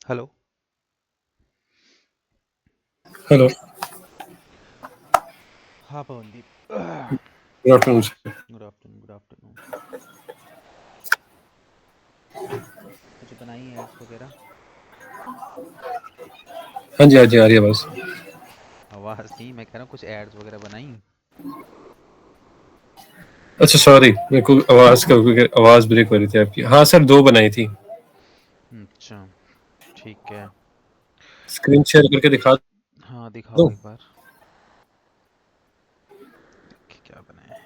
Hello. Hello. हाँ Pawandeep. Good afternoon sir. Good afternoon, good afternoon. कुछ बनाई एड्स वगैरह? हाँ जी, हाँ जी, आ रही है बस। आवाज़ नहीं, मैं कह रहा हूँ कुछ एड्स वगैरह बनाई। अच्छा सॉरी, मेरे को आवाज़ ब्रेक हो रही थी आपकी। हाँ सर, 2 बनाई थी। अच्छा, ठीक है। स्क्रीन शेयर करके दिखा हाँ दिखाओ दूँ? एक बार कि क्या बनाए।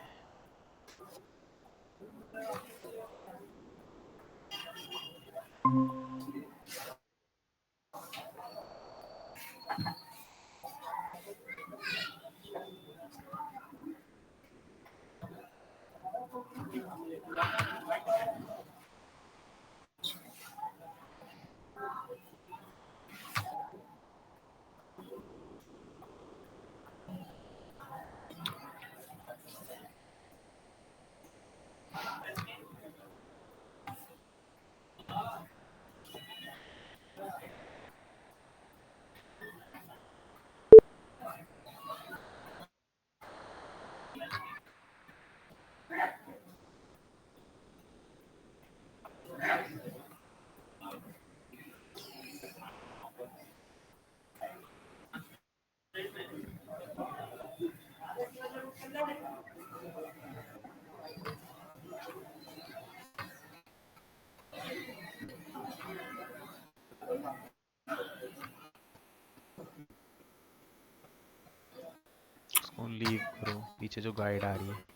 उसको लीव करो, पीछे जो गाइड आ रही है।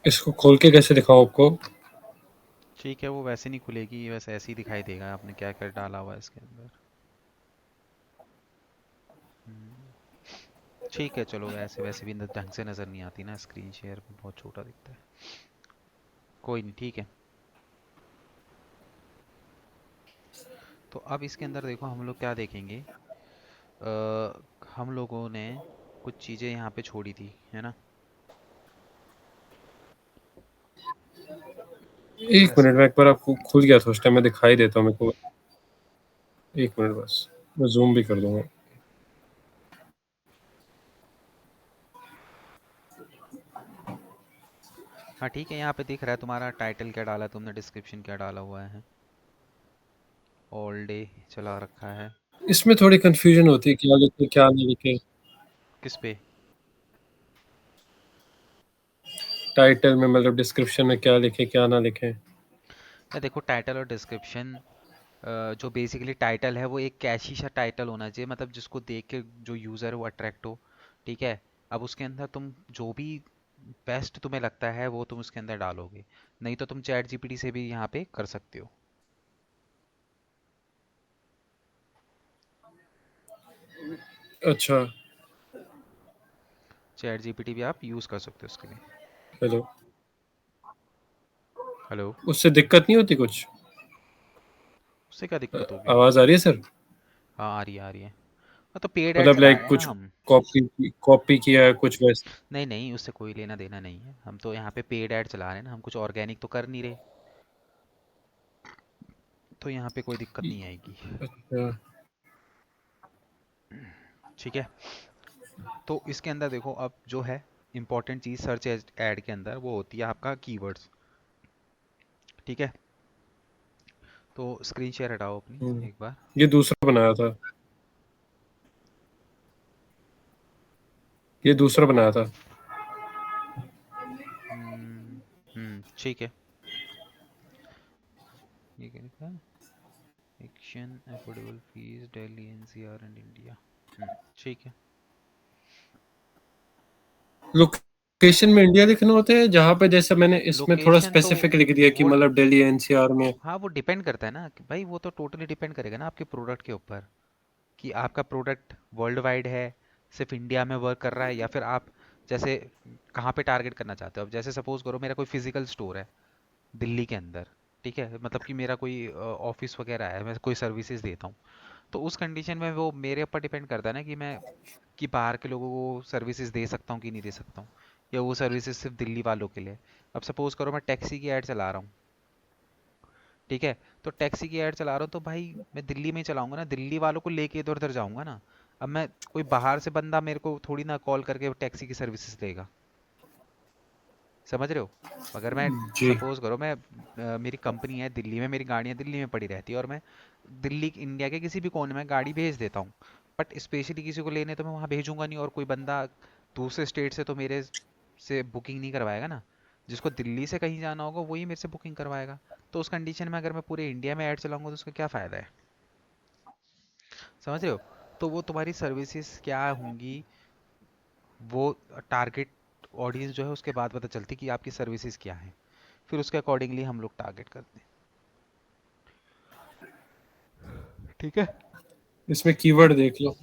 इसको खोल के कैसे दिखाऊँ आपको? ठीक है, वो वैसे नहीं खुलेगी, वैसे ऐसे ही दिखाई देगा आपने क्या क्या डाला हुआ है इसके अंदर। हम्म, ठीक है चलो, वैसे वैसे भी ढंग से नज़र नहीं आती ना, स्क्रीन शेयर में बहुत छोटा दिखता है। कोई नहीं, ठीक है। तो अब इसके अंदर देखो हम लोग क्या देखेंगे। हम लोगों ने कुछ चीज़ें यहाँ पे छोड़ी थी, है ना? 1 जैसे मिनट, मैं एक बार आपको खुल गया था उस टाइम, मैं दिखाई देता हूँ मेरे को। 1 मिनट बस, मैं ज़ूम भी कर दूँगा। हाँ ठीक है, यहाँ पे दिख रहा है तुम्हारा टाइटल क्या डाला है तुमने, डिस्क्रिप्शन क्या डाला हुआ है। ऑल डे चला रखा है। इसमें थोड़ी कन्फ्यूज़न होती है, क्या लिखें, क्या ना लिखें। किस पे? टाइटल में मतलब डिस्क्रिप्शन में क्या लिखें, क्या ना लिखें। या देखो, टाइटल और डिस्क्रिप्शन, जो बेसिकली टाइटल है वो एक कैची सा टाइटल होना चाहिए, मतलब जिसको देख के जो यूज़र है वो अट्रैक्ट हो। ठीक है। अब उसके अंदर तुम जो भी बेस्ट तुम्हें लगता है वो तुम उसके अंदर डालोगे। नहीं तो तुम चैट जीपीटी से भी यहाँ पे कर सकते हो। अच्छा। चैट जीपीटी भी आप यूज़ कर सकते हो उसके लिए। हेलो। हेलो। उससे दिक्कत नहीं होती कुछ? उससे क्या दिक्कत होगी? आवाज़ आ रही है सर? हाँ आ रही है, आ रही है। हाँ तो पेड ऐड मतलब चला लाइक रहे हैं ना कुछ हम। कॉपी किया है कुछ वैसे? नहीं नहीं, उससे कोई लेना देना नहीं है, हम तो यहाँ पे पेड ऐड चला रहे हैं ना, हम कुछ ऑर्गेनिक तो कर नहीं रहे। तो यहाँ पे कोई दिक्कत नहीं आएगी। अच्छा। ठीक है। तो इसके अंदर देखो, अब जो है इंपॉर्टेंट चीज़ सर्च ऐड के अंदर वो होती है आपका कीवर्ड्स। ठीक है। तो स्क्रीन शेयर हटाओ अपनी एक बार। ये दूसरा बनाया था। ये दूसरा बनाया था। ठीक है। ये क्या लिखा है? Action affordable fees Delhi NCR and India. ठीक है। लोकेशन में इंडिया लिखना होता है, जहाँ पे जैसे मैंने इसमें थोड़ा लोकेशन तो स्पेसिफिक लिख दिया कि वो, मतलब दिल्ली एनसीआर में। हाँ वो डिपेंड करता है ना कि भाई, वो तो टोटली डिपेंड करेगा ना आपके प्रोडक्ट के ऊपर, कि आपका प्रोडक्ट वर्ल्ड वाइड है, सिर्फ इंडिया में वर्क कर रहा है, या फिर आप जैसे कहाँ पे टारगेट करना चाहते हो। अब जैसे सपोज करो मेरा कोई फिजिकल स्टोर है दिल्ली के अंदर। ठीक है, मतलब कि मेरा कोई ऑफिस वगैरह है, मैं कोई सर्विसेज देता हूँ। तो उस कंडीशन में वो मेरे ऊपर डिपेंड करता है ना कि मैं कि बाहर के लोगों को सर्विसेज दे सकता हूँ कि नहीं दे सकता हूँ, या वो सर्विसेज सिर्फ दिल्ली वालों के लिए। अब सपोज करो मैं टैक्सी की ऐड चला रहा हूँ, ठीक है, तो टैक्सी की ऐड चला रहा हूँ तो भाई मैं दिल्ली में ही चलाऊंगा ना, दिल्ली वालों को लेके इधर उधर जाऊंगा ना। अब मैं कोई बाहर से बंदा मेरे को थोड़ी ना कॉल करके टैक्सी की सर्विसेज देगा, समझ रहे हो? अगर मैं जी। सपोज करो मैं मेरी कंपनी है दिल्ली में, मेरी गाड़ियाँ दिल्ली में पड़ी रहती है, और मैं दिल्ली इंडिया के किसी भी कोने में गाड़ी भेज देता हूँ, बट स्पेशली किसी को लेने तो मैं वहाँ भेजूंगा नहीं, और कोई बंदा दूसरे स्टेट से तो मेरे से बुकिंग नहीं करवाएगा ना। जिसको दिल्ली से कहीं जाना होगा वही मेरे से बुकिंग करवाएगा। तो उस कंडीशन में अगर मैं पूरे इंडिया में ऐड चलाऊंगा तो उसका क्या फ़ायदा है? समझ रहे हो? तो वो तुम्हारी सर्विसेज क्या होंगी, वो टारगेट ऑडियंस जो है उसके बाद पता चलती कि आपकी सर्विसेज क्या है, फिर उसके अकॉर्डिंगली हम लोग टारगेट करते हैं। ठीक है। इसमें कीवर्ड देख लो।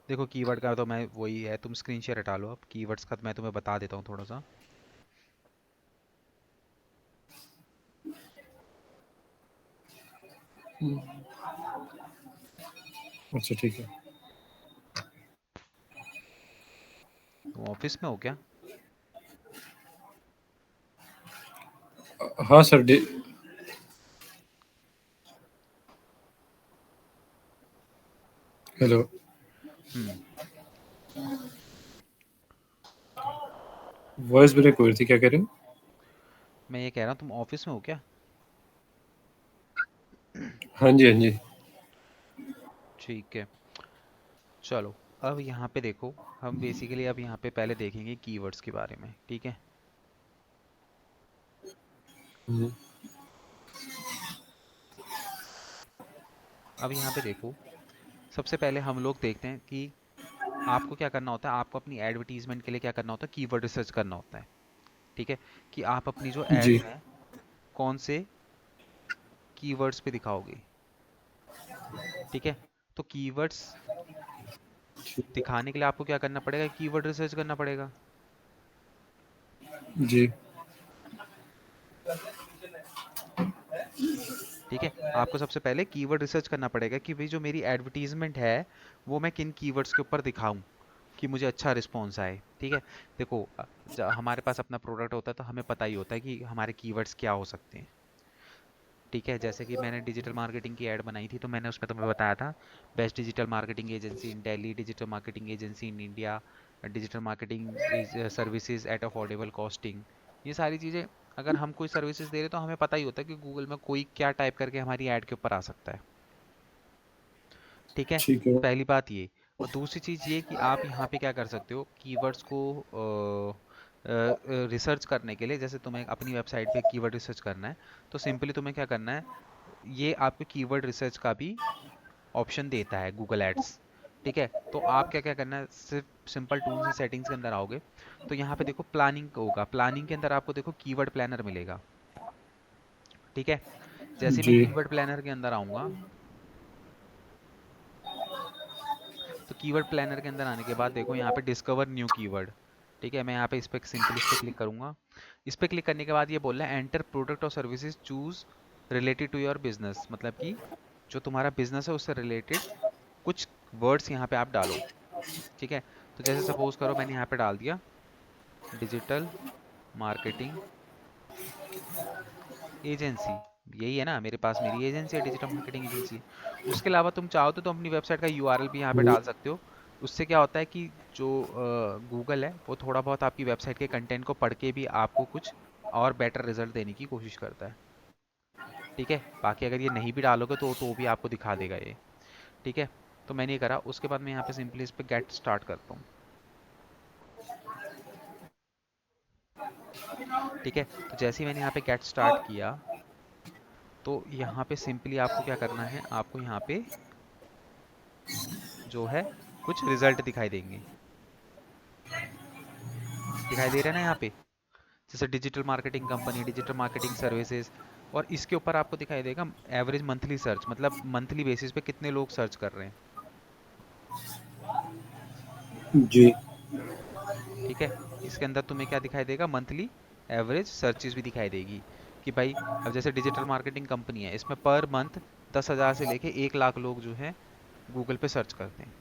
देखो कीवर्ड का तो मैं वही है, तुम स्क्रीन शेयर हटा लो, अब कीवर्ड्स का मैं तुम्हें बता देता हूँ थोड़ा सा। अच्छा ठीक है। तुम ऑफिस में हो क्या? हाँ सर हेलो। हम्म। वॉइस ब्रेक हो रही थी, क्या कह रहे हो? मैं ये कह रहा हूँ तुम ऑफिस में हो क्या? हाँ जी, हाँ जी। ठीक है। चलो, अब यहाँ पे देखो, हम बेसिकली अब यहाँ पे पहले देखेंगे कीवर्ड्स के बारे में, ठीक है। हम्म, अब यहाँ पे देखो, सबसे पहले हम लोग देखते हैं कि आपको क्या करना होता है, आपको अपनी एडवर्टीजमेंट के लिए क्या करना होता है, कीवर्ड रिसर्च करना होता है। ठीक है, कि आप अपनी जो जी। एड्स हैं कौन से कीवर्ड्स पे दिखाओगे। ठीक है, तो कीवर्ड्स दिखाने के लिए आपको क्या करना पड़ेगा, कीवर्ड रिसर्च करना पड़ेगा। जी। ठीक है, आपको सबसे पहले कीवर्ड रिसर्च करना पड़ेगा कि भाई जो मेरी एडवर्टीजमेंट है वो मैं किन कीवर्ड्स के ऊपर दिखाऊं कि मुझे अच्छा रिस्पॉन्स आए। ठीक है, देखो हमारे पास अपना प्रोडक्ट होता है तो हमें पता ही होता है कि हमारे कीवर्ड्स क्या हो सकते हैं। ठीक है, जैसे कि मैंने डिजिटल मार्केटिंग की ऐड बनाई थी तो मैंने उसमें तुम्हें बताया था, best digital marketing agency in Delhi, digital marketing agency in India, digital marketing services at affordable costing. ये सारी चीज़ें, अगर हम कोई सर्विसेज दे रहे तो हमें पता ही होता है कि गूगल में कोई क्या टाइप करके हमारी ऐड के ऊपर आ सकता है। ठीक है, ठीक है। पहली बात ये। और दूसरी चीज़ ये कि आप यहाँ पे क्या कर सकते हो कीवर्ड्स को रिसर्च करने के लिए, जैसे तुम्हें अपनी वेबसाइट पे कीवर्ड रिसर्च करना है तो सिंपली तुम्हें क्या करना है, ये आपको कीवर्ड रिसर्च का भी ऑप्शन देता है गूगल एड्स। ठीक है, तो आप क्या क्या करना है, सिर्फ सिंपल टूल्स एंड सेटिंग्स के अंदर आओगे तो यहाँ पे देखो प्लानिंग होगा, प्लानिंग के अंदर आपको देखो कीवर्ड प्लानर मिलेगा। ठीक है, जैसे मैं जी। कीवर्ड प्लानर के अंदर आऊंगा, तो कीवर्ड प्लानर के अंदर आने के बाद देखो यहाँ पे डिस्कवर न्यू कीवर्ड। ठीक है, मैं यहाँ पे इस पे सिंपल इस पे क्लिक करूंगा। इस पे क्लिक करने के बाद ये बोल रहा है एंटर प्रोडक्ट और services choose related to your business, मतलब कि जो तुम्हारा बिजनेस है उससे रिलेटेड कुछ वर्ड्स यहाँ पे आप डालो। ठीक है, तो जैसे सपोज करो मैंने यहाँ पे डाल दिया डिजिटल मार्केटिंग एजेंसी, यही है ना मेरे पास, मेरी एजेंसी है, डिजिटल मार्केटिंग एजेंसी। उसके अलावा तुम चाहो तो तुम अपनी वेबसाइट का यूआरएल भी यहाँ पे हम्म, डाल सकते हो। उससे क्या होता है कि जो गूगल है वो थोड़ा बहुत आपकी वेबसाइट के कंटेंट को पढ़ के भी आपको कुछ और बेटर रिजल्ट देने की कोशिश करता है। ठीक है, बाकी अगर ये नहीं भी डालोगे तो भी आपको दिखा देगा ये। ठीक है, तो मैंने ये करा, उसके बाद मैं यहाँ पे सिंपली इस पे गेट स्टार्ट करता हूँ। ठीक है, तो जैसे ही मैंने यहाँ पे गेट स्टार्ट किया तो यहाँ पे सिंपली आपको क्या करना है, आपको यहाँ पे जो है कुछ रिजल्ट दिखाई देंगे। दिखाई दे रहा है ना यहाँ पे, जैसे digital marketing company, digital marketing services, और इसके ऊपर आपको दिखाई देगा एवरेज मंथली सर्च, मतलब मंथली बेसिस पे कितने लोग सर्च कर रहे हैं। जी। ठीक है, इसके अंदर तुम्हें क्या दिखाई देगा, मंथली एवरेज सर्चेस भी दिखाई देगी। कि भाई अब जैसे डिजिटल मार्केटिंग कंपनी है, इसमें पर मंथ 10,000 से लेके 1 लाख लोग जो है गूगल पे सर्च करते हैं।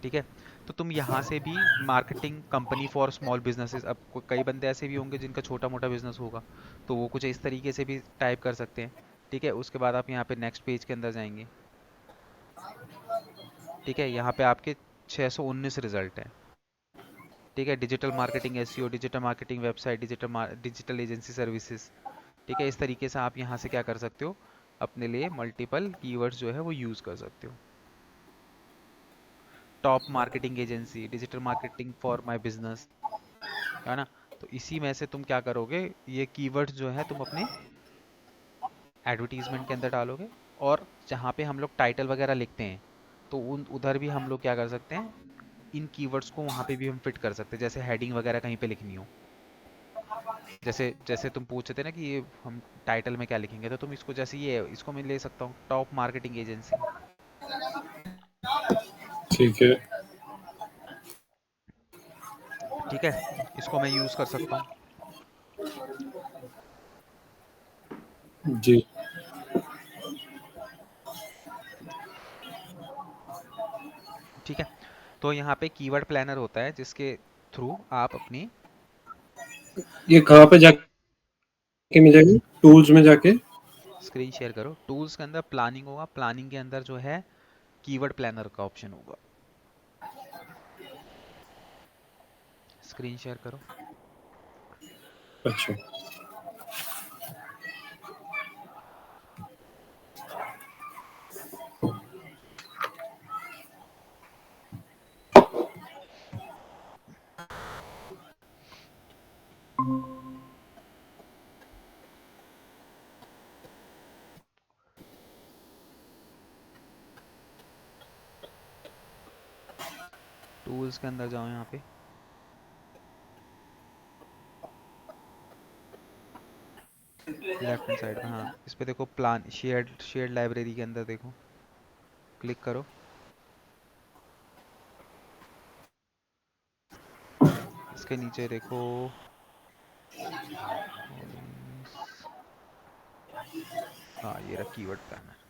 ठीक है, तो तुम यहाँ से भी marketing company for small businesses, अब कई बंदे ऐसे भी होंगे जिनका छोटा मोटा बिजनेस होगा, तो वो कुछ इस तरीके से भी टाइप कर सकते हैं। ठीक है, उसके बाद आप यहाँ पे नेक्स्ट पेज के अंदर जाएंगे। ठीक है, यहाँ पे आपके 619 रिजल्ट हैं। ठीक है, digital marketing SEO, digital marketing website, digital agency services. ठीक है, इस तरीके से आप यहाँ से क्या कर सकते हो, अपने लिए मल्टीपल कीवर्ड्स जो है वो यूज कर सकते हो। Top marketing agency, digital marketing for my business, है ना। तो इसी में से तुम क्या करोगे, ये कीवर्ड्स जो है तुम अपने एडवर्टीजमेंट के अंदर डालोगे। और जहाँ पे हम लोग टाइटल वगैरह लिखते हैं, तो उन उधर भी हम लोग क्या कर सकते हैं, इन कीवर्ड्स को वहाँ पे भी हम फिट कर सकते हैं। जैसे हेडिंग वगैरह कहीं पे लिखनी हो, जैसे जैसे तुम पूछे थे ना कि ये हम टाइटल में क्या लिखेंगे, तो तुम इसको, जैसे ये इसको मैं ले सकता हूँ, टॉप मार्केटिंग एजेंसी। ठीक है। ठीक है, इसको मैं यूज कर सकता हूँ। जी। ठीक है, तो यहाँ पे कीवर्ड प्लानर होता है जिसके थ्रू आप अपनी, ये कहाँ पे जाके मिलेगी? टूल्स में जाके? स्क्रीन शेयर करो, टूल्स के अंदर प्लानिंग होगा, प्लानिंग के अंदर जो है कीवर्ड प्लानर का ऑप्शन होगा। स्क्रीन शेयर करो। अच्छा। टूल्स के अंदर जाओ, यहाँ पे लेफ्ट हैंड साइड में, हाँ इस पे देखो, प्लान शेयर्ड लाइब्रेरी के अंदर देखो, क्लिक करो। इसके नीचे देखो, ऑडियंस, हाँ ये रहा कीवर्ड प्लानर।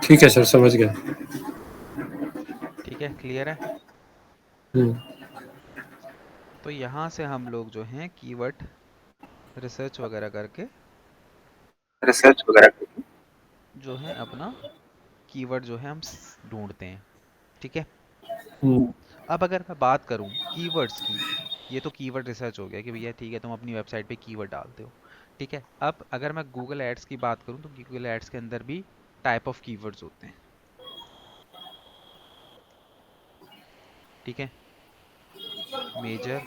ठीक है सर, समझ गया। ठीक है, क्लियर है। हम्म। तो यहाँ से हम लोग जो हैं कीवर्ड रिसर्च वगैरह करके रिसर्च वगैरह। जो है अपना कीवर्ड जो है हम ढूंढते हैं। ठीक है, हम्म। अब अगर मैं बात करूं कीवर्ड्स की, ये तो कीवर्ड रिसर्च हो गया कि भैया ठीक है तुम अपनी वेबसाइट पे कीवर्ड डालते हो। ठीक है, अब अगर मैं गूगल एड्स की बात करूं, तो गूगल एड्स के अंदर भी टाइप ऑफ कीवर्ड्स होते हैं। ठीक है, मेजर,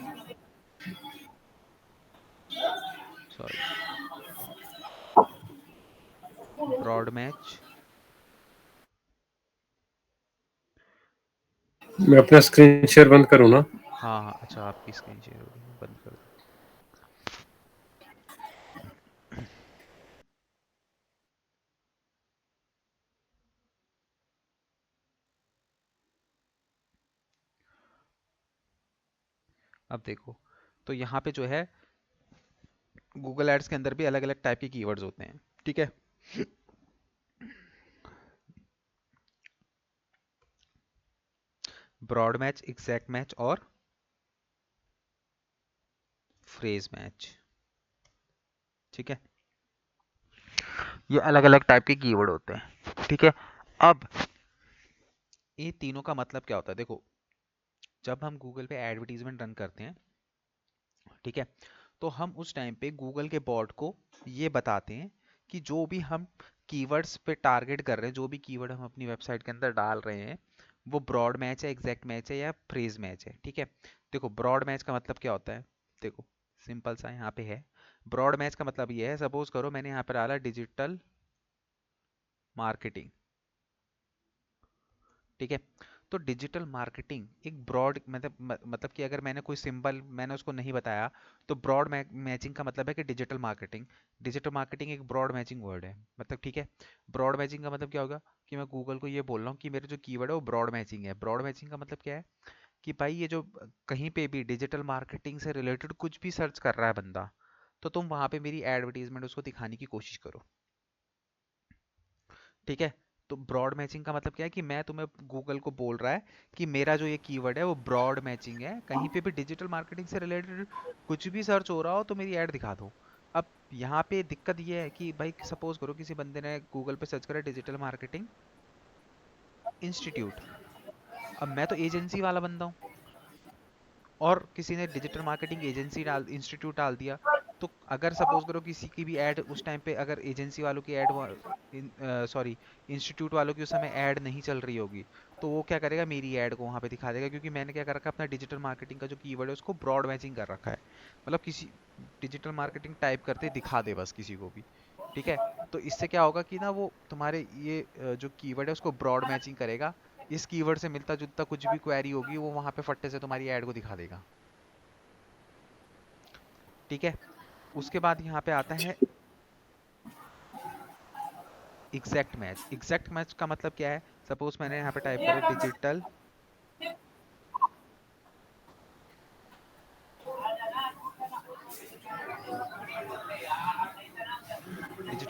सॉरी, ब्रॉड मैच। मैं अपना स्क्रीन शेयर बंद करूँ ना? हाँ हाँ, अच्छा आपकी स्क्रीन शेयर हो रही है, बंद कर दो। अब देखो, तो यहाँ पे जो है गूगल एड्स के अंदर भी अलग अलग टाइप के कीवर्ड्स होते हैं। ठीक है, ब्रॉड मैच, एग्जैक्ट मैच और फ्रेज मैच। ठीक है, ये अलग अलग टाइप के कीवर्ड होते हैं। ठीक है, अब ये तीनों का मतलब क्या होता है, देखो जब हम गूगल पे एडवर्टीजमेंट रन करते हैं, ठीक है, तो हम उस टाइम पे गूगल के बॉट को ये बताते हैं कि जो भी हम कीवर्ड्स पे टारगेट कर रहे हैं, जो भी कीवर्ड हम अपनी वेबसाइट के अंदर डाल रहे हैं, वो ब्रॉड मैच है, एग्जैक्ट मैच है या फ्रेज मैच है। ठीक है, देखो ब्रॉड मैच का मतलब क्या होता है, देखो सिंपल सा यहाँ पे है। ब्रॉड मैच का मतलब ये है, सपोज करो मैंने यहाँ पर डाला डिजिटल मार्केटिंग, ठीक है, तो डिजिटल मार्केटिंग एक ब्रॉड मतलब कि अगर मैंने कोई सिंबल मैंने उसको नहीं बताया, तो ब्रॉड मैचिंग का मतलब है कि डिजिटल मार्केटिंग एक ब्रॉड मैचिंग वर्ड है, मतलब ठीक है। ब्रॉड मैचिंग का मतलब क्या होगा कि मैं गूगल को ये बोल रहा हूँ कि मेरे जो कीवर्ड है वो ब्रॉड मैचिंग है। ब्रॉड मैचिंग का मतलब क्या है कि भाई ये जो कहीं पे भी डिजिटल मार्केटिंग से रिलेटेड कुछ भी सर्च कर रहा है बंदा, तो तुम वहां पे मेरी एडवर्टीजमेंट उसको दिखाने की कोशिश करो। ठीक है, तो ब्रॉड मैचिंग का मतलब क्या है कि मैं तुम्हें, गूगल को बोल रहा है कि मेरा जो ये कीवर्ड है वो ब्रॉड मैचिंग है, कहीं पे भी डिजिटल मार्केटिंग से रिलेटेड कुछ भी सर्च हो रहा हो तो मेरी ऐड दिखा दो। अब यहाँ पे दिक्कत ये है कि भाई सपोज करो किसी बंदे ने गूगल पे सर्च करा डिजिटल मार्केटिंग इंस्टीट्यूट, अब मैं तो एजेंसी वाला बंदा हूँ, और किसी ने डिजिटल मार्केटिंग एजेंसी डाल इंस्टीट्यूट डाल दिया, तो अगर सपोज करो किसी की भी ऐड उस टाइम पे, अगर एजेंसी वालों की ऐड, सॉरी इंस्टीट्यूट वालों की उस समय ऐड नहीं चल रही होगी, तो वो क्या करेगा, मेरी ऐड को वहां पे दिखा देगा, क्योंकि मैंने क्या कर रखा है, अपना डिजिटल मार्केटिंग का जो कीवर्ड है उसको ब्रॉड मैचिंग कर रखा है। मतलब किसी डिजिटल मार्केटिंग टाइप करते ही दिखा दे बस किसी को भी। ठीक है, तो इससे क्या होगा कि ना वो तुम्हारे ये जो कीवर्ड है उसको ब्रॉड मैचिंग करेगा, इस कीवर्ड से मिलता जुलता कुछ भी क्वेरी होगी वो वहां पे फट्टे से तुम्हारी ऐड को दिखा देगा। ठीक है, उसके बाद यहाँ पे आता है एग्जैक्ट मैच। एग्जैक्ट मैच का मतलब क्या है, सपोज मैंने यहाँ पे टाइप करो डिजिटल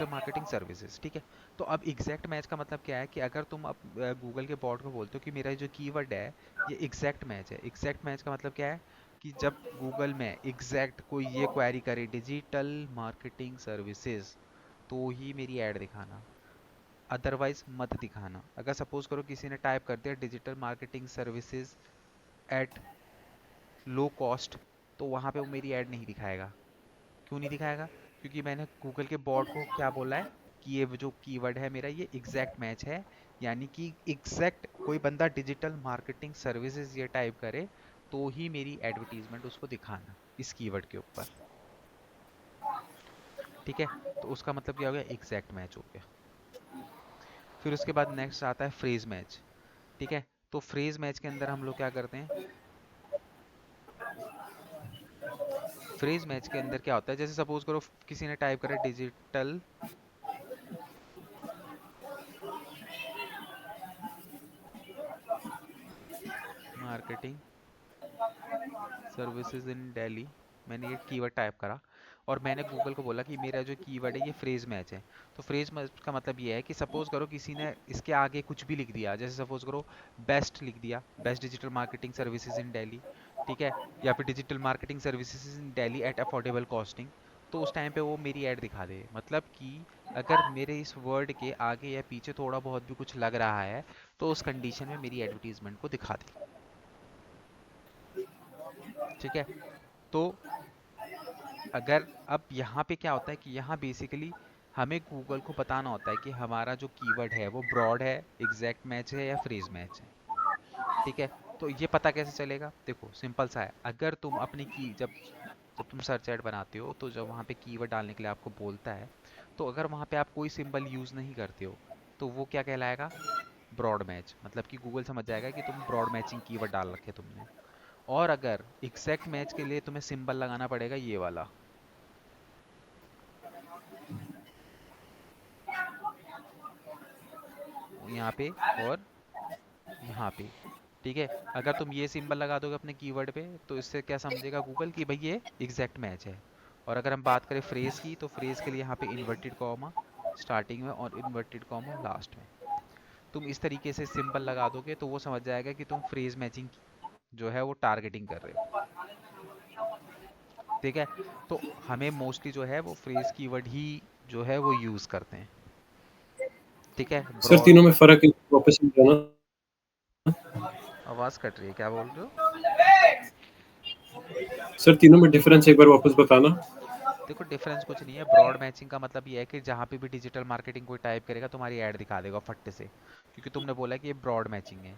मार्केटिंग सर्विसेज। ठीक है, तो अब एग्जैक्ट मैच का मतलब क्या है कि अगर तुम अब गूगल के बॉट को बोलते हो कि मेरा जो कीवर्ड है ये एग्जैक्ट मैच है, एग्जैक्ट मैच का मतलब क्या है कि जब गूगल में एग्जैक्ट कोई ये क्वेरी करे डिजिटल मार्केटिंग सर्विसेज, तो ही मेरी ऐड दिखाना, अदरवाइज मत दिखाना। अगर सपोज करो किसी ने टाइप कर दिया digital marketing services at low cost, तो वहां पे वो मेरी ऐड नहीं दिखाएगा। क्यों नहीं दिखाएगा, क्योंकि मैंने गूगल के बॉट को क्या बोला है कि ये जो कीवर्ड है मेरा ये एग्जैक्ट मैच है, यानी कि एग्जैक्ट कोई बंदा डिजिटल मार्केटिंग सर्विसेज ये टाइप करे तो ही मेरी एडवर्टीजमेंट उसको दिखाना इस कीवर्ड के ऊपर। ठीक है, तो उसका मतलब क्या हो गया, एग्जैक्ट मैच हो गया। फिर उसके बाद नेक्स्ट आता है फ्रेज मैच। ठीक है, तो फ्रेज मैच के अंदर हम लोग क्या करते हैं, फ्रेज मैच के अंदर क्या होता है, जैसे सपोज करो किसी ने टाइप करा digital marketing services in Delhi, मैंने ये कीवर्ड टाइप करा और मैंने गूगल को बोला कि मेरा जो कीवर्ड है ये फ्रेज मैच है। तो फ्रेज मैच का मतलब ये है कि सपोज करो किसी ने इसके आगे कुछ भी लिख दिया, जैसे सपोज करो बेस्ट लिख दिया, best digital marketing services in Delhi, ठीक है, या फिर digital marketing services in Delhi at affordable costing, तो उस टाइम पे वो मेरी ऐड दिखा दे। मतलब कि अगर मेरे इस वर्ड के आगे या पीछे थोड़ा बहुत भी कुछ लग रहा है, तो उस कंडीशन में मेरी एडवर्टीजमेंट को दिखा दे। ठीक है, तो अगर अब यहाँ पे क्या होता है कि यहाँ बेसिकली हमें गूगल को बताना होता है कि हमारा जो कीवर्ड है वो ब्रॉड है, एग्जैक्ट मैच है या फ्रेज मैच है। ठीक है, तो ये पता कैसे चलेगा, देखो सिंपल सा है, अगर तुम अपनी की जब जब तुम सर्च एड बनाते हो तो जब वहाँ पे कीवर्ड डालने के लिए आपको बोलता है, तो अगर वहाँ पे आप कोई सिंबल यूज नहीं करते हो तो वो क्या कहलाएगा, ब्रॉड मैच, मतलब कि गूगल समझ जाएगा कि तुम ब्रॉड मैचिंग कीवर्ड डाल रखे तुमने। और अगर एग्जैक्ट मैच के लिए तुम्हें सिंबल लगाना पड़ेगा ये वाला यहाँ पे और यहाँ पे। ठीक है, अगर तुम ये सिंबल लगा दोगे अपने कीवर्ड पे तो इससे क्या समझेगा गूगल कि भाई ये एग्जैक्ट मैच है। और अगर हम बात करें फ्रेज की, तो फ्रेज के लिए यहाँ पे इन्वर्टेड कॉमा स्टार्टिंग में और इन्वर्टेड कॉमा लास्ट में, तुम इस तरीके से सिंबल लगा दोगे तो वो समझ जाएगा कि तुम फ्रेज मैचिंग जो है वो टारगेटिंग कर रहे हो। ठीक है, तो हमें मोस्टली जो है वो फ्रेज कीवर्ड ही जो है वो यूज करते हैं। ठीक है, सर ब्रॉड। तीनों में फ़र्क वापस समझाना। आवाज कट रही है, क्या बोल रहे हो। सर तीनों में डिफरेंस एक बार वापस बताना। देखो डिफरेंस कुछ नहीं है। ब्रॉड मैचिंग का मतलब ये है कि जहाँ पे भी डिजिटल मार्केटिंग कोई टाइप करेगा तुम्हारी ऐड दिखा देगा फट्टे से, क्योंकि तुमने बोला कि ये ब्रॉड मैचिंग है।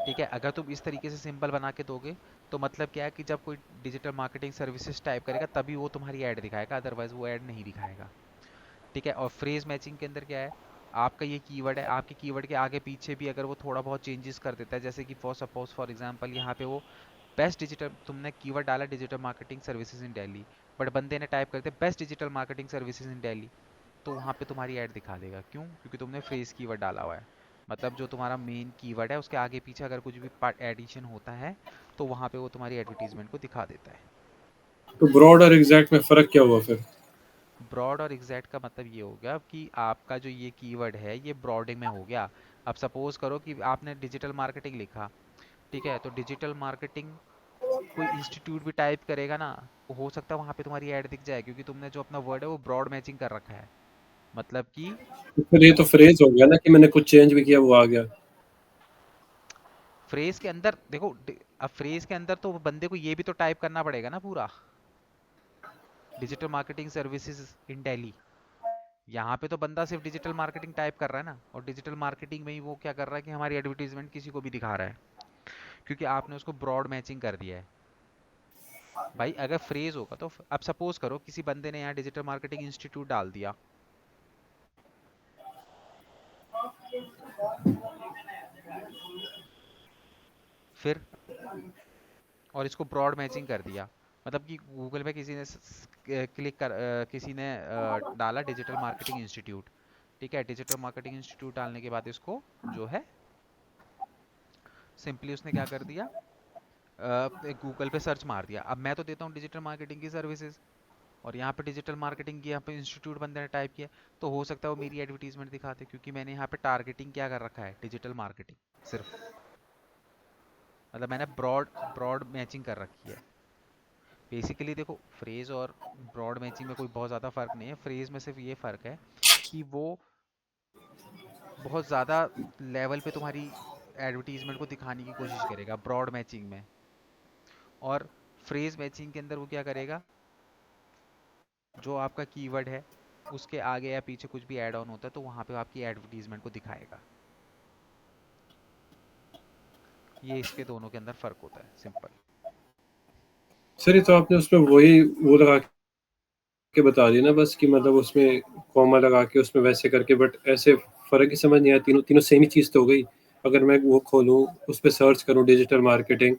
ठीक है, अगर तुम इस तरीके से सिंपल बना के दोगे तो मतलब क्या है कि जब कोई डिजिटल मार्केटिंग सर्विसेज टाइप करेगा तभी वो तुम्हारी ऐड दिखाएगा, अदरवाइज वो ऐड नहीं दिखाएगा। ठीक है, और फ्रेज मैचिंग के अंदर क्या है, आपका ये कीवर्ड है, आपके कीवर्ड के आगे पीछे भी अगर वो थोड़ा बहुत चेंजेस कर देता है, जैसे कि फॉर सपोज फॉर एग्जांपल यहाँ पे वो बेस्ट डिजिटल, तुमने कीवर्ड डाला digital marketing services in Delhi, but बंदे ने टाइप करते best digital marketing services in Delhi, तो वहाँ पे तुम्हारी ऐड दिखा देगा। क्यों? क्योंकि तुमने फ्रेज कीवर्ड डाला हुआ है। मतलब जो तुम्हारा मेन कीवर्ड है उसके आगे पीछे अगर कुछ भी पार्ट एडिशन होता है तो वहाँ पे वो तुम्हारी एडवर्टीजमेंट को दिखा देता है। तो ब्रॉड और एग्जैक्ट में फ़र्क क्या हुआ फिर? ब्रॉड और एग्जैक्ट का मतलब ये हो गया कि आपका जो ये कीवर्ड है ये ब्रॉडिंग में हो गया। अब सपोज करो कि आपने डिजिटल मार्केटिंग लिखा, ठीक है, तो डिजिटल मार्केटिंग कोई इंस्टीट्यूट भी टाइप करेगा ना, तो हो सकता है वहां पे तुम्हारी ऐड दिख जाए, क्योंकि तुमने जो अपना वर्ड है वो ब्रॉड मैचिंग कर रखा है। मतलब कि तो फिर ये तो फ्रेज़ हो गया ना कि मैंने कुछ चेंज भी किया वो आ गया। फ्रेज के अंदर देखो अब फ्रेज के अंदर तो बंदे को ये भी तो टाइप करना पड़ेगा ना पूरा, digital marketing services in Delhi. यहाँ पे तो बंदा सिर्फ डिजिटल मार्केटिंग टाइप कर रहा है ना, और डिजिटल मार्केटिंग में ही वो क्या कर रहा है कि हमारी एडवर्टीजमेंट किसी को भी दिखा रहा है, क्योंकि आपने उसको ब्रॉड मैचिंग कर दिया है। भाई अगर फ्रेज होगा तो अब सपोज करो किसी बंदे ने यहाँ डिजिटल मार्केटिंग इंस्टीट्यूट डाल दिया, फिर और इसको ब्रॉड मैचिंग कर दिया, मतलब कि गूगल पे किसी ने क्लिक कर किसी ने डाला डिजिटल मार्केटिंग इंस्टीट्यूट। ठीक है, डिजिटल मार्केटिंग इंस्टीट्यूट डालने के बाद इसको जो है सिंपली उसने क्या कर दिया, गूगल पे सर्च मार दिया। अब मैं तो देता हूँ डिजिटल मार्केटिंग की सर्विसेज, और यहाँ पे डिजिटल मार्केटिंग की यहाँ पे इंस्टीट्यूट बंदे ने टाइप किया, तो हो सकता है वो मेरी एडवर्टीजमेंट दिखाते, क्योंकि मैंने यहाँ पे टारगेटिंग क्या कर रखा है, डिजिटल मार्केटिंग सिर्फ। मतलब मैंने ब्रॉड ब्रॉड मैचिंग कर रखी है। बेसिकली देखो फ्रेज और ब्रॉड मैचिंग में कोई बहुत ज़्यादा फर्क नहीं है। फ्रेज में सिर्फ ये फर्क है कि वो बहुत ज़्यादा लेवल पे तुम्हारी एडवर्टीजमेंट को दिखाने की कोशिश करेगा ब्रॉड मैचिंग में, और फ्रेज मैचिंग के अंदर वो क्या करेगा, जो आपका कीवर्ड है उसके आगे या पीछे कुछ भी ऐड ऑन होता है तो वहाँ पे आपकी एडवर्टीजमेंट को दिखाएगा। ये इसके दोनों के अंदर फर्क होता है, सिंपल। सर ये तो आपने उसमें वही वो लगा के बता दिया ना बस कि मतलब उसमें कॉमा लगा के उसमें वैसे करके, बट ऐसे फ़र्क ही समझ नहीं आया, तीनों तीनों सेम ही चीज़ तो हो गई। अगर मैं वो खोलूँ, उस पे सर्च करूँ डिजिटल मार्केटिंग,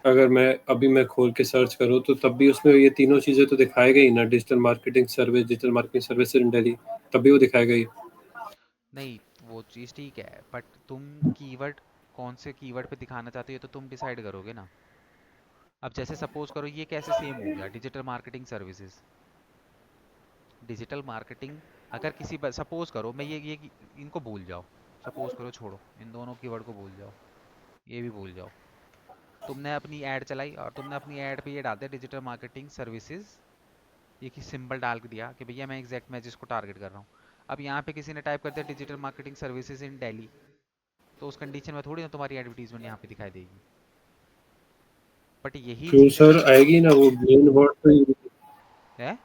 अगर मैं खोल के सर्च करूँ तो तब भी उसमें ये तीनों चीज़ें तो दिखाएगा ही ना, digital marketing service in Delhi, तब भी वो दिखाएगा ही। नहीं, वो चीज़ ठीक है, बट तुम कीवर्ड कौन से कीवर्ड पे दिखाना चाहते हो ये तो तुम डिसाइड करोगे ना। अब जैसे सपोज करो ये कैसे सेम हो गया, digital marketing services, digital marketing, अगर किसी सपोज करो मैं ये इनको भूल जाओ, सपोज करो छोड़ो इन दोनों कीवर्ड को भूल जाओ, ये भी भूल जाओ। तुमने अपनी ऐड चलाई और तुमने अपनी ऐड पे ये डाल दिया डिजिटल मार्केटिंग सर्विसेज, ये की सिंबल डाल के दिया कि भैया मैं एग्जैक्ट मैं जिसको टारगेट कर रहा हूँ। अब यहाँ पे किसी ने टाइप कर दिया digital marketing services in Delhi, तो उस कंडीशन में थोड़ी ना तुम्हारी एडवर्टीजमेंट यहाँ पे दिखाई देगी। बट यही क्यों चीज़ सर, अगर आएगी ना वो मेन वर्ड तो है,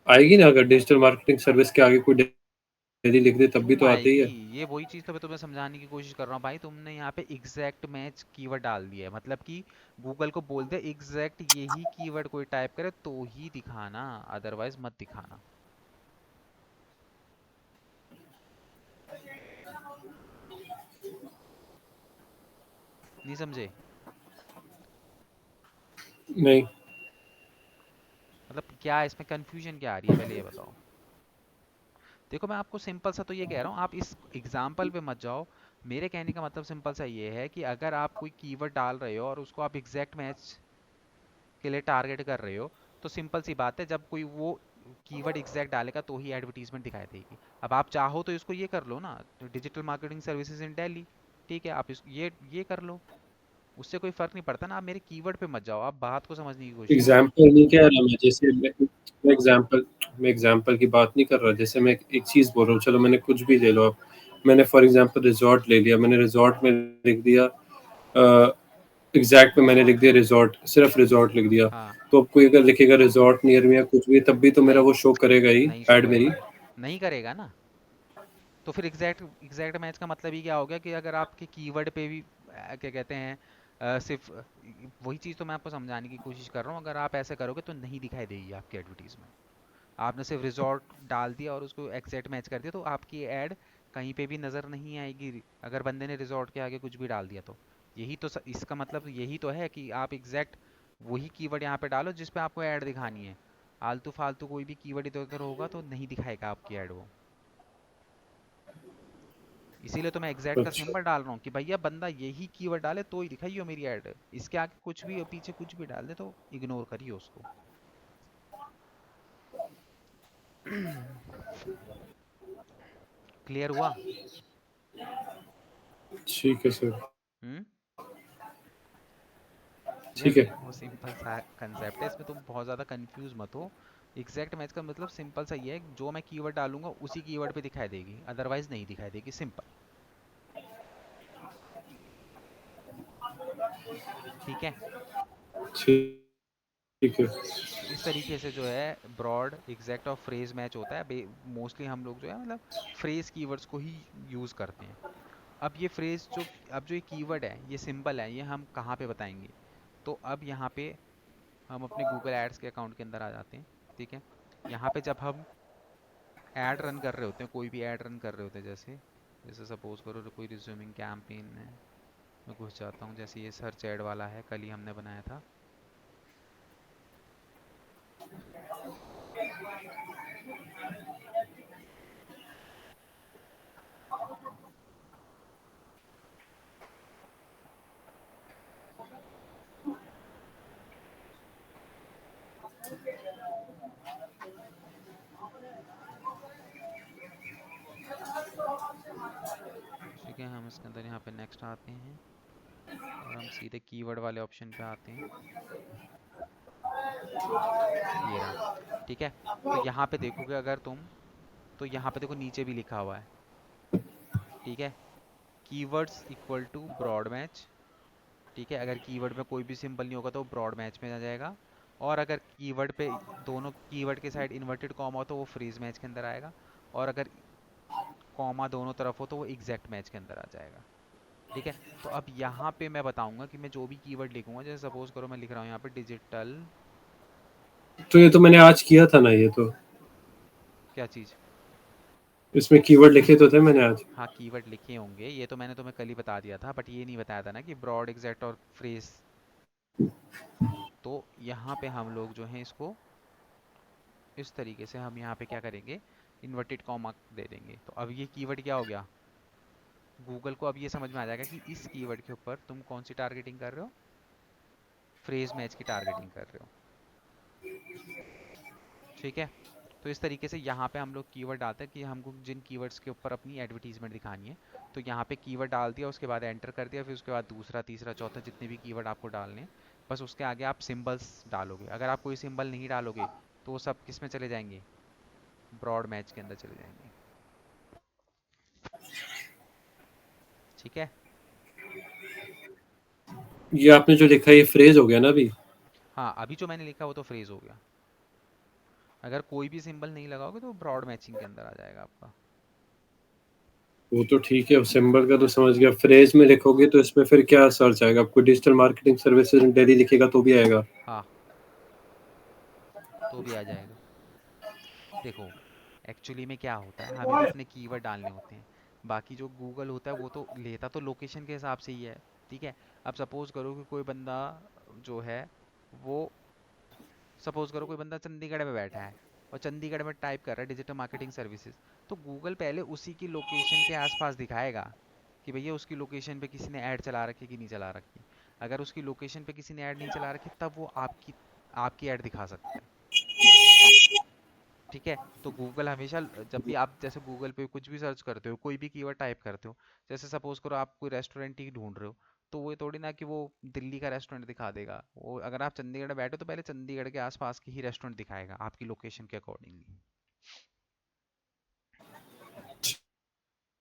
आएगी ना, अगर डिजिटल मार्केटिंग सर्विस के आगे कोई दिल्ली लिख दे तब भी क्यों तो आती ही आएगी, है। ये वही चीज़ तो मैं तुम्हें समझाने की कोशिश कर रहा हूँ भाई। तुमने यहाँ पे एग्जैक्ट मैच कीवर्ड डाल दिया है, मतलब कि गूगल को बोल दे एग्जैक्ट यही कीवर्ड कोई टाइप करे तो ही दिखाना, अदरवाइज मत दिखाना। नहीं समझे? नहीं। मतलब क्या इसमें कंफ्यूजन क्या आ रही है, पहले ये बताओ। देखो मैं आपको सिंपल सा तो ये कह रहा हूँ, आप इस एग्जाम्पल पे मत जाओ। मेरे कहने का मतलब सिंपल सा ये है कि अगर आप कोई कीवर्ड डाल रहे हो और उसको आप एग्जैक्ट मैच के लिए टारगेट कर रहे हो, तो सिंपल सी बात है जब कोई वो कीवर्ड एग्जैक्ट डालेगा तो ही एडवर्टीजमेंट दिखाई देगी। अब आप चाहो तो इसको ये कर लो ना, digital marketing services in Delhi, ठीक है, आप ये कर लो, उससे कोई फर्क नहीं पड़ता ना। आप मेरे कीवर्ड पे मत जाओ, आप बात को समझने की कोशिश करो। एग्जाम्पल नहीं कह रहा मैं, जैसे मैं एग्जाम्पल की बात नहीं कर रहा। जैसे मैं एक चीज़ बोल रहा हूँ, चलो मैंने कुछ भी ले लो आप, मैंने फॉर एग्जाम्पल रिजॉर्ट ले लिया, मैंने रिजॉर्ट में लिख दिया एग्जैक्ट में मैंने लिख दिया रिजॉर्ट, सिर्फ रिजॉर्ट लिख दिया, हाँ तो अब कोई अगर लिखेगा रिज़ॉर्ट नियर मी या कुछ भी, तब भी तो मेरा नहीं, वो शो करेगा ही, नहीं शो ऐड मेरी। करेगा, नहीं करेगा ना। तो फिर एग्जैक्ट एग्जैक्ट मैच का मतलब ही क्या हो गया कि अगर आपके कीवर्ड पे भी क्या कहते हैं सिर्फ वही चीज़ तो मैं आपको समझाने की कोशिश कर रहा हूँ, अगर आप ऐसे करोगे तो नहीं दिखाई देगी आपकी एडवर्टीजमेंट। आपने सिर्फ रिजॉर्ट डाल दिया और उसको एग्जैक्ट मैच कर दिया तो आपकी ऐड कहीं पे भी नज़र नहीं आएगी अगर बंदे ने रिजॉर्ट के आगे कुछ भी डाल दिया तो। यही तो इसका मतलब यही तो है कि आप एग्जैक्ट वही कीवर्ड यहाँ पे डालो जिस पे आपको ऐड दिखानी है। आलतू फालतू कोई भी कीवर्ड इधर उधर होगा तो नहीं दिखाएगा आपकी ऐड वो। इसीलिए तो मैं एग्जैक्ट का अच्छा, सिंबल डाल रहा हूँ कि भैया बंदा यही कीवर्ड डाले तो ही दिखाइयो मेरी ऐड। इसके आगे कुछ भी पीछे कुछ भी डाल दे तो इग्नोर करिए उसको। क्लियर हुआ? ठीक है सर। हम्म। ठीक यस, है। वो सिंपल सा कंसेप्ट है, इसमें तुम बहुत ज़्यादा कंफ्यूज मत हो। एग्जैक्ट मैच का मतलब सिंपल सा ये है, जो मैं कीवर्ड डालूंगा उसी कीवर्ड पे दिखाई देगी, अदरवाइज नहीं दिखाई देगी, सिंपल। ठीक है। ठीक है। तो इस तरीके से जो है ब्रॉड एग्जैक्ट और फ्रेज मैच होता है। मोस्टली हम लोग जो है मतलब फ्रेज कीवर्ड्स को ही यूज़ करते हैं। अब ये फ्रेज जो अब जो ये कीवर्ड है ये सिंपल है, ये हम कहाँ पे बताएंगे? तो अब यहाँ पे हम अपने गूगल एड्स के अकाउंट के अंदर आ जाते हैं। ठीक है। यहाँ पे जब हम ऐड रन कर रहे होते हैं, कोई भी ऐड रन कर रहे होते हैं, जैसे जैसे सपोज करो कोई रिज्यूमिंग कैंपेन है, मैं घुस जाता हूँ, जैसे ये सर्च ऐड वाला है, कल ही हमने बनाया था। ठीक है, हम इसके अंदर यहाँ पे नेक्स्ट आते हैं और हम सीधे कीवर्ड वाले ऑप्शन पे आते हैं। ये रहा। ठीक है। तो यहाँ पे देखोगे अगर तुम, तो यहाँ पे देखो नीचे भी लिखा हुआ है। ठीक है। Keywords equal to broad match. ठीक है, अगर कीवर्ड में कोई भी सिंबल नहीं होगा तो ब्रॉड मैच में आ जाएगा। और अगर कीवर्ड पे दोनों कीवर्ड के साइड इन्वर्टेड कॉमा हो तो वो फ्रीज मैच के अंदर आएगा। और अगर कॉमा दोनों तरफ हो तो वो एग्जैक्ट मैच के अंदर आ जाएगा। ठीक है। तो अब यहाँ पे मैं बताऊंगा कि मैं जो भी कीवर्ड लिखूंगा, जैसे सपोज करो मैं लिख रहा हूँ यहाँ पे डिजिटल। तो ये तो मैंने आज किया था ना ये तो, क्या चीज़? इसमें कीवर्ड लिखे तो थे मैंने आज। हाँ, कीवर्ड लिखे होंगे, ये तो मैंने तुम्हें कल ही बता दिया था, बट ये नहीं बताया था ना कि ब्रॉड एग्जैक्ट और फ्रेज। तो यहाँ पे हम लोग जो है इसको इस तरीके से हम यहाँ पे क्या करेंगे, इन्वर्टेड कॉमा दे देंगे। तो अब ये कीवर्ड क्या हो गया, गूगल को अब ये समझ में आ जाएगा कि इस कीवर्ड के ऊपर तुम कौन सी टारगेटिंग कर रहे हो, फ्रेज मैच की टारगेटिंग कर रहे हो। ठीक है। तो इस तरीके से यहाँ पे हम लोग कीवर्ड डालते हैं कि हमको जिन कीवर्ड्स के ऊपर अपनी एडवर्टीजमेंट दिखानी है। तो यहाँ पे कीवर्ड डाल दिया, उसके बाद एंटर कर दिया, फिर उसके बाद दूसरा तीसरा चौथा जितने भी कीवर्ड आपको डालने हैं, बस उसके आगे आप सिंबल्स डालोगे। अगर आप कोई सिंबल नहीं डालोगे तो वो सब किस में चले जाएंगे, ब्रॉड मैच के अंदर चले जाएंगे। ठीक है। ये आपने जो लिखा है ये फ्रेज हो गया ना अभी? हाँ, अभी जो मैंने लिखा वो तो फ्रेज हो गया। अगर कोई भी सिंबल नहीं लगाओगे तो ब्रॉड मैचिंग के अंदर आ जाएगा आपका। वो तो ठीक है, सिंबल का तो समझ गया। फ्रेज में लिखोगे तो इसमें फिर क्या सर्च आएगा? आपको digital marketing services in Delhi लिखेगा तो भी आएगा? हाँ, तो भी आ जाएगा। देखो, एक्चुअली में क्या होता है, हमें तो अपने कीवर्ड डालने होते हैं। बाकी जो गूगल होता है वो तो लेता तो लोकेशन के हिसाब से ही है। ठीक है। अब सपोज करो कि कोई बंदा जो है वो, सपोज करो कोई बंदा चंडीगढ़ में बैठा है और चंडीगढ़ में टाइप कर रहा है डिजिटल मार्केटिंग सर्विसेज, तो गूगल पहले उसी की लोकेशन के आसपास दिखाएगा कि भैया उसकी लोकेशन पे किसी ने ऐड चला रखी कि नहीं चला रखी। अगर उसकी लोकेशन पे किसी ने ऐड नहीं चला रखी तब वो आपकी ऐड दिखा सकता है। ठीक है। तो गूगल हमेशा जब भी आप जैसे गूगल पे कुछ भी सर्च करते हो, कोई भी कीवर्ड टाइप करते हो, जैसे सपोज करो आप कोई रेस्टोरेंट ही ढूंढ रहे हो, तो वो थोड़ी ना कि वो दिल्ली का रेस्टोरेंट दिखा देगा। वो अगर आप चंडीगढ़ में बैठे हो तो पहले चंडीगढ़ के आसपास के ही रेस्टोरेंट दिखाएगा आपकी लोकेशन के अकॉर्डिंगली।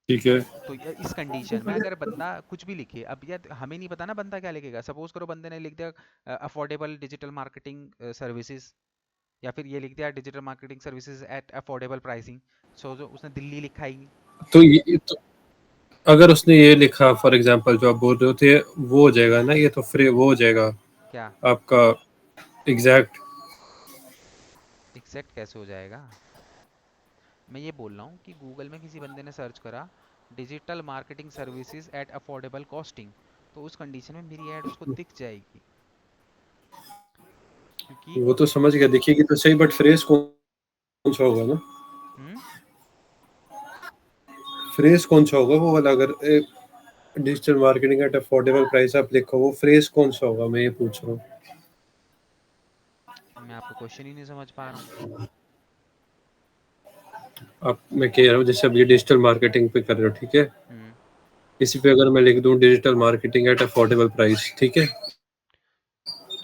ठीक है। तो इस कंडीशन में अगर बंदा कुछ भी लिखे, अब यार हमें नहीं पता ना बंदा क्या लिखेगा, सपोज करो बंदे ने लिख दिया अफोर्डेबल डिजिटल मार्केटिंग सर्विसेज, या फिर ये लिख दिया digital marketing services at affordable pricing. So जो उसने दिल्ली लिखा ही नहीं। तो ये तो अगर उसने ये लिखा फॉर एग्जांपल जो आप बोल रहे हो, तो ये वो हो जाएगा ना, ये तो फ्री वो हो जाएगा क्या? आपका एग्जैक्ट। एग्जैक्ट कैसे हो जाएगा? मैं ये बोल रहा हूँ कि गूगल में किसी बंदे ने सर्च करा digital marketing services at affordable costing, तो उस कंडीशन में मेरी ऐड उसको दिख जाएगी, क्योंकि वो तो समझ गया, दिखेगी तो सही, बट फ्रेज कौन सा होगा ना? हम्म फ्रेज कौन सा होगा वो वाला? अगर digital marketing at affordable price आप लिखो, वो फ्रेज कौन सा होगा, मैं ये पूछ रहा हूँ। मैं आपका क्वेश्चन ही नहीं समझ पा रहा हूँ। आप, मैं कह रहा हूँ जैसे अब ये डिजिटल मार्केटिंग पे कर रहे हो, ठीक है, हम्म इसी पे अगर मैं लिख दूं digital marketing at affordable price, ठीक है,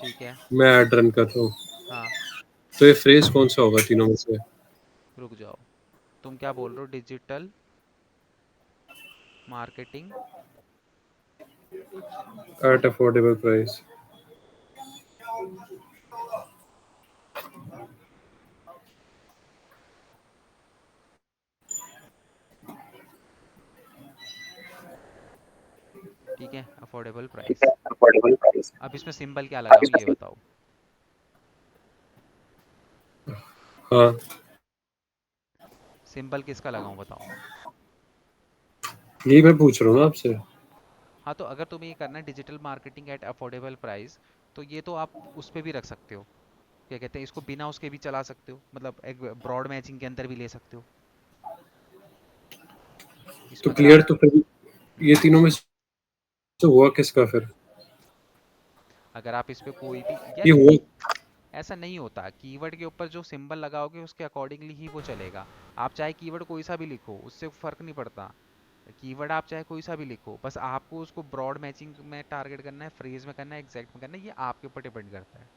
ठीक है। मैं ऐड रन कर रहा हूँ, हाँ, तो ये फ्रेज कौन सा होगा तीनों में से? रुक जाओ, तुम क्या बोल रहे हो? Digital marketing, at affordable price. ठीक है, अफोर्डेबल प्राइस। Affordable price. अब इसमें सिंबल क्या लगाऊं ये बताओ? हाँ, सिंबल किसका लगाऊं बताओ? यही मैं पूछ रहा हूँ ना आपसे। हाँ, तो अगर तुम्हें ये करना है digital marketing at affordable price, तो ये तो आप उस पे भी रख सकते हो, क्या कहते हैं इसको, बिना उसके भी चला सकते हो, मतलब एक ब्रॉड मैचिंग के अंदर भी ले सकते हो तो इसको। अगर क्लियर, आप तो फिर ये हम्म, तीनों में से हुआ किसका फिर? अगर आप इस पे कोई भी ये यार, हुआ। ऐसा नहीं होता, कीवर्ड के ऊपर जो सिंबल लगाओगे उसके अकॉर्डिंगली ही वो चलेगा। आप चाहे कीवर्ड कोई सा भी लिखो, उससे फर्क नहीं पड़ता। कीवर्ड आप चाहे कोई सा भी लिखो, बस आपको उसको ब्रॉड मैचिंग में टारगेट करना है, फ्रेज में करना है, एग्जैक्ट में करना है, ये आपके ऊपर डिपेंड करता है।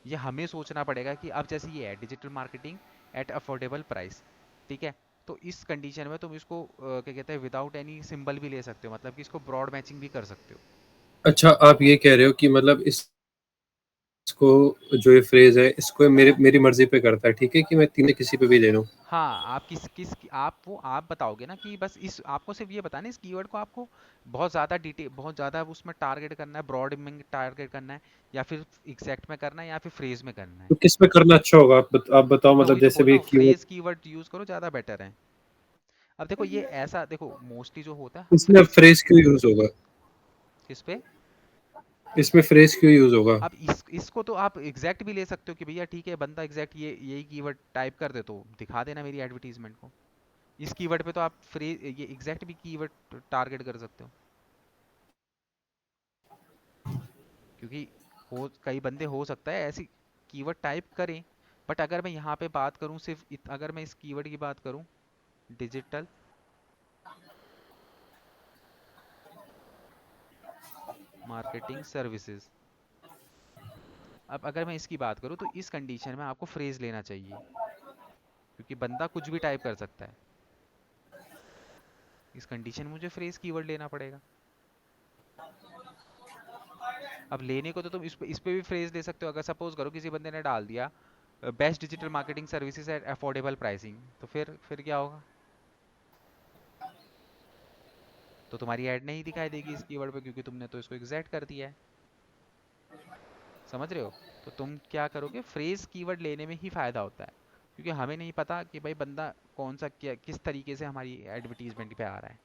ये हमें सोचना पड़ेगा कि अब जैसे ये है digital marketing at affordable price, ठीक है, तो इस कंडीशन में तुम इसको क्या कहते हैं विदाउट एनी सिंबल भी ले सकते हो, मतलब कि इसको ब्रॉड मैचिंग भी कर सकते हो। अच्छा, आप ये कह रहे हो कि मतलब इसको, जो ये फ्रेज है, इसको मेरे मेरी मर्जी पे करता है, ठीक है, कि मैं तीनों किसी पे भी ले लूं? हाँ, आप आप वो आप बताओगे ना कि बस इस आपको सिर्फ ये बताना है, इस कीवर्ड को आपको बहुत ज़्यादा डिटेल, बहुत ज़्यादा उसमें टारगेट करना है, ब्रॉड में टारगेट करना है, या फिर एग्जैक्ट में करना है, या फिर फ्रेज में करना है। तो किस पे करना अच्छा होगा, आप बताओ, मैं मतलब वही तो जैसे बोल रहा भी हूँ, कीवर्ड। फ्रेज कीवर्ड यूज़ करो, ज़्यादा बेटर है। अब देखो ये ऐसा, देखो मोस्टली जो होता है हम इसमें अब फ्रेज की। फ्रेज क्यों यूज होगा? किस पे? इसमें फ्रेज क्यों यूज होगा? अब इसको तो आप एग्जैक्ट भी ले सकते हो कि भैया ठीक है बंदा एग्जैक्ट ये यही कीवर्ड टाइप कर दे तो दिखा देना मेरी एडवर्टीजमेंट को। इस कीवर्ड पे तो आप फ्रेज ये एग्जैक्ट भी कीवर्ड टारगेट कर सकते हो, क्योंकि हो कई बंदे हो सकता है ऐसी कीवर्ड टाइप करें। बट अगर मैं यहाँ पे बात करूँ सिर्फ अगर मैं इस कीवर्ड की बात करूँ, डिजिटल मार्केटिंग सर्विसेज, अब अगर मैं इसकी बात करूँ तो इस कंडीशन में आपको फ्रेज लेना चाहिए, क्योंकि बंदा कुछ भी टाइप कर सकता है। इस कंडीशन में मुझे फ्रेज कीवर्ड लेना पड़ेगा। अब लेने को तो तुम इस पे भी फ्रेज ले सकते हो, अगर सपोज करो किसी बंदे ने डाल दिया best digital marketing services at affordable pricing, तो फिर क्या होगा? तो तुम्हारी ऐड नहीं दिखाई देगी इस कीवर्ड पे, क्योंकि तुमने तो इसको एग्जैक्ट कर दिया है। समझ रहे हो? तो तुम क्या करोगे, फ्रेज कीवर्ड लेने में ही फायदा होता है, क्योंकि हमें नहीं पता कि भाई बंदा कौन सा क्या किस तरीके से हमारी एडवर्टीजमेंट पे आ रहा है,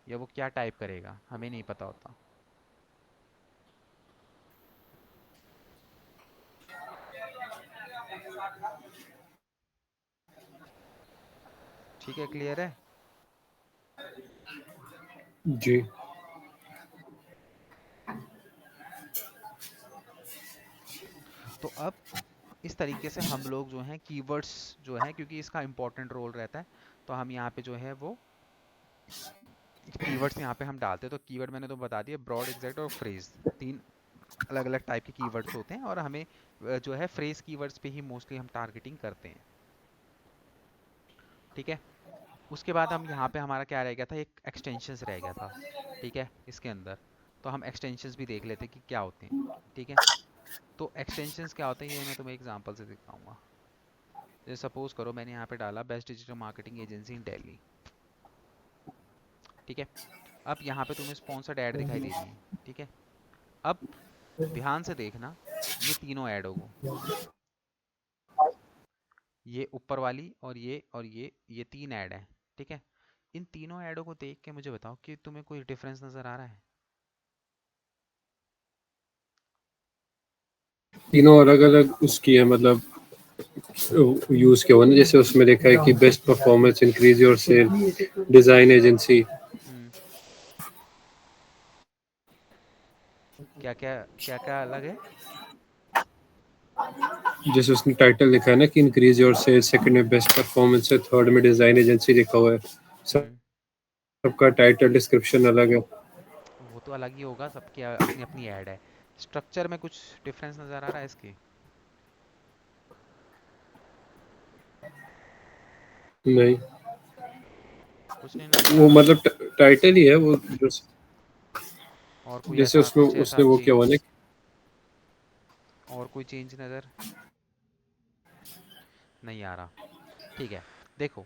या वो क्या टाइप करेगा, हमें नहीं पता होता। ठीक है, क्लियर है? जी। तो अब इस तरीके से हम लोग जो हैं कीवर्ड्स जो हैं, क्योंकि इसका इंपॉर्टेंट रोल रहता है, तो हम यहाँ पे जो है वो कीवर्ड्स यहाँ पे हम डालते हैं। तो कीवर्ड मैंने तो बता दिया, ब्रॉड, एग्जैक्ट और फ्रेज, तीन अलग अलग टाइप के कीवर्ड्स होते हैं, और हमें जो है फ्रेज कीवर्ड्स पे ही मोस्टली हम टारगेटिंग करते हैं। ठीक है? उसके बाद हम यहाँ पे हमारा क्या रह गया था, एक एक्सटेंशंस रह गया था, ठीक है, इसके अंदर। तो हम एक्सटेंशंस भी देख लेते हैं कि क्या होते हैं, ठीक है। तो एक्सटेंशंस क्या होते हैं ये मैं तुम्हें एग्जांपल से दिखाऊंगा। जैसे सपोज करो मैंने यहाँ पे डाला बेस्ट डिजिटल मार्केटिंग एजेंसी इन दिल्ली, ठीक है। अब यहाँ पे तुम्हें स्पॉन्सर्ड ऐड दिखाई दे रही है, ठीक है। अब ध्यान से देखना, ये तीनों ऐड होगो, ये ऊपर वाली और ये तीन ऐड है, ठीक है। इन तीनों ऐडों को देख के मुझे बताओ कि तुम्हें कोई डिफरेंस नजर आ रहा है? तीनों अलग अलग उसकी है, मतलब यूज किया हुआ ना, जैसे उसमें देखा है कि best performance increase your sale, design agency. Hmm. क्या क्या, क्या क्या अलग है? जैसे उसने टाइटल लिखा है ना कि इंक्रीज योर सेल, सेकंड में बेस्ट परफॉर्मेंस है, थर्ड में डिजाइन एजेंसी लिखा हुआ है। हम्म। सबका टाइटल डिस्क्रिप्शन अलग है। वो तो अलग ही होगा, सबकी अपनी अपनी ऐड है। स्ट्रक्चर में कुछ डिफरेंस नजर आ रहा है इसके? नहीं, कुछ नहीं नजर आ वो रहा। मतलब टाइटल ही है वो और कोई जैसे ऐसा, उसमें कुछ ऐसा उसने वो किया हुआ चेंज? ना। और कोई चेंज नजर नहीं आ रहा, ठीक है। देखो,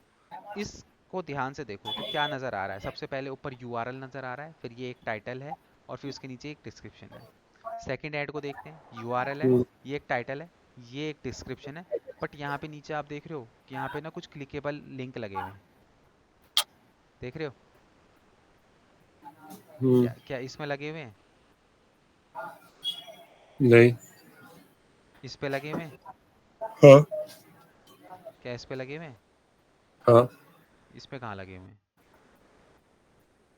इसको ध्यान से देखो तो क्या नज़र आ रहा है। सबसे पहले ऊपर यूआरएल नज़र आ रहा है, फिर ये एक टाइटल है, और फिर उसके नीचे एक डिस्क्रिप्शन है। सेकंड ऐड को देखते हैं, यूआरएल है, हम्म, ये एक टाइटल है, ये एक डिस्क्रिप्शन है। बट यहाँ पे नीचे आप देख रहे हो कि यहाँ पे ना कुछ क्लिकेबल लिंक लगे हुए हैं, देख रहे हो? हम्म, क्या क्या इसमें लगे हुए हैं? नहीं। इस पे लगे हुए हैं? हाँ। क्या इस पे लगे हुए हैं? हाँ, इस पे कहाँ लगे हुए हैं?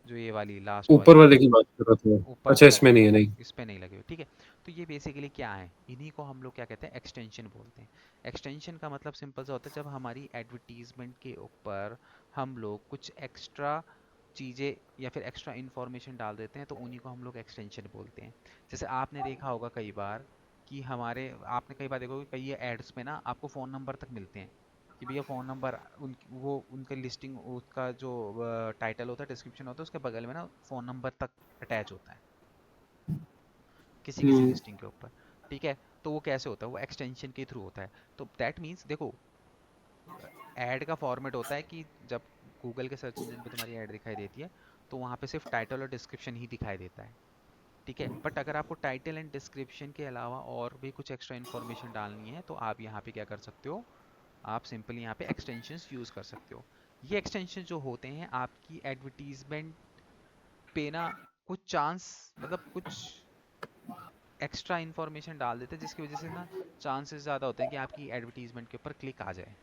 जो ये वाली लास्ट ऊपर वाली है, वाले की बात कर रहा था मैं। ऊपर अच्छा, पे लगे इसमें हुए नहीं हैं, है, नहीं। इस पे नहीं लगे हुए, ठीक है। तो ये बेसिकली क्या है, इन्हीं को हम लोग क्या कहते हैं, एक्सटेंशन बोलते हैं। एक्सटेंशन का मतलब सिंपल सा होता है, जब हमारी एडवर्टीजमेंट के ऊपर हम लोग कुछ एक्स्ट्रा चीज़ें या फिर एक्स्ट्रा इन्फॉर्मेशन डाल देते हैं, तो उन्हीं को हम लोग एक्सटेंशन बोलते हैं। जैसे आपने देखा होगा कई बार कि हमारे, आपने कई बार देखा होगा कई एड्स में ना आपको फ़ोन नंबर तक मिलते हैं, कि भैया फ़ोन नंबर, उन वो उनके लिस्टिंग, उसका जो टाइटल होता है, डिस्क्रिप्शन होता है, उसके बगल में ना फ़ोन नंबर तक अटैच होता है किसी किसी हम्म, लिस्टिंग के ऊपर, ठीक है। तो वो कैसे होता है, वो एक्सटेंशन के थ्रू होता है। तो दैट मीन्स देखो, ऐड का फॉर्मेट होता है कि जब गूगल के सर्च इंजन पे तुम्हारी ऐड दिखाई देती है, तो वहाँ पे सिर्फ टाइटल और डिस्क्रिप्शन ही दिखाई देता है, ठीक है। बट अगर आपको टाइटल एंड डिस्क्रिप्शन के अलावा और भी कुछ एक्स्ट्रा इन्फॉर्मेशन डालनी है, तो आप यहाँ पे क्या कर सकते हो, आप सिंपली यहाँ पे एक्सटेंशंस यूज कर सकते हो। ये एक्सटेंशन जो होते हैं आपकी एडवर्टीजमेंट पे ना कुछ चांस, मतलब कुछ एक्स्ट्रा इन्फॉर्मेशन डाल देते हैं, जिसकी वजह से ना चांसेस ज़्यादा होते हैं कि आपकी एडवर्टीजमेंट के ऊपर क्लिक आ जाए,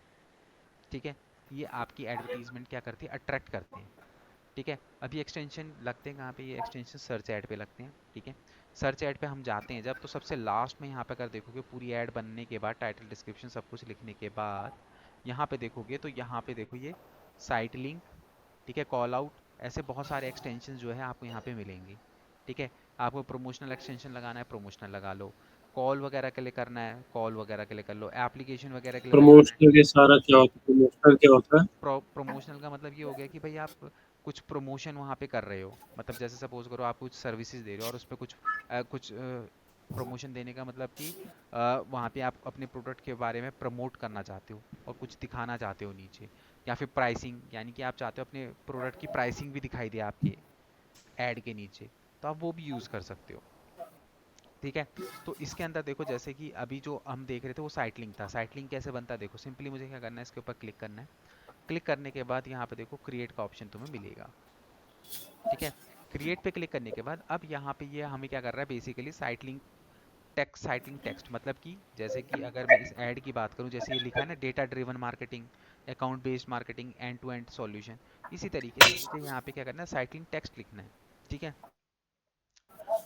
ठीक है। ये आपकी एडवर्टीजमेंट क्या करती है, अट्रैक्ट करते हैं, ठीक है। अभी एक्सटेंशन लगते हैं कहाँ पे, ये एक्सटेंशन सर्च ऐड पे लगते हैं, ठीक है। सर्च ऐड पे हम जाते हैं जब, तो सबसे लास्ट में यहाँ पे अगर देखोगे पूरी ऐड बनने के बाद, टाइटल डिस्क्रिप्शन सब कुछ लिखने के बाद, यहाँ पे देखोगे तो यहाँ पे देखो ये साइट लिंक, ठीक है, कॉल आउट, ऐसे बहुत सारे एक्सटेंशन जो है आपको यहाँ पे मिलेंगे, ठीक है। आपको प्रमोशनल एक्सटेंशन लगाना है, प्रमोशनल लगा लो। कॉल वगैरह के लिए करना है, कॉल वगैरह के लिए कर लो। एप्लीकेशन वगैरह के लिए लगाना है, प्रमोशनल ये सारा क्या होता है, प्रमोशनल क्या होता है? प्रमोशनल का मतलब ये हो गया कि भाई आप कुछ प्रमोशन वहाँ पे कर रहे हो, मतलब जैसे सपोज करो आप कुछ सर्विसेज दे रहे हो और उस पर कुछ प्रमोशन देने का मतलब कि वहाँ पे आप अपने प्रोडक्ट के बारे में प्रमोट करना चाहते हो और कुछ दिखाना चाहते हो नीचे। या फिर प्राइसिंग, यानी कि आप चाहते हो अपने प्रोडक्ट की प्राइसिंग भी दिखाई दे आपके ऐड के नीचे, तो आप वो भी यूज़ कर सकते हो, ठीक है। तो इसके अंदर देखो, जैसे कि अभी जो हम देख रहे थे वो साइट लिंक था। साइट लिंक कैसे बनता है, देखो सिंपली मुझे क्या करना है, इसके ऊपर क्लिक करना है। क्लिक करने के बाद यहाँ पे देखो क्रिएट का ऑप्शन तुम्हें मिलेगा, ठीक है। क्रिएट पे क्लिक करने के बाद अब यहाँ पे ये हमें क्या कर रहा है, basically site link text, site link text मतलब कि जैसे कि अगर मैं इस ऐड की बात करूँ, जैसे ये लिखा है ना, data driven marketing, account based marketing, end to end solution, इसी तरीके से मुझे यहाँ पे क्या करना है, साइट लिंक टेक्स्ट लिखना है, ठीक है।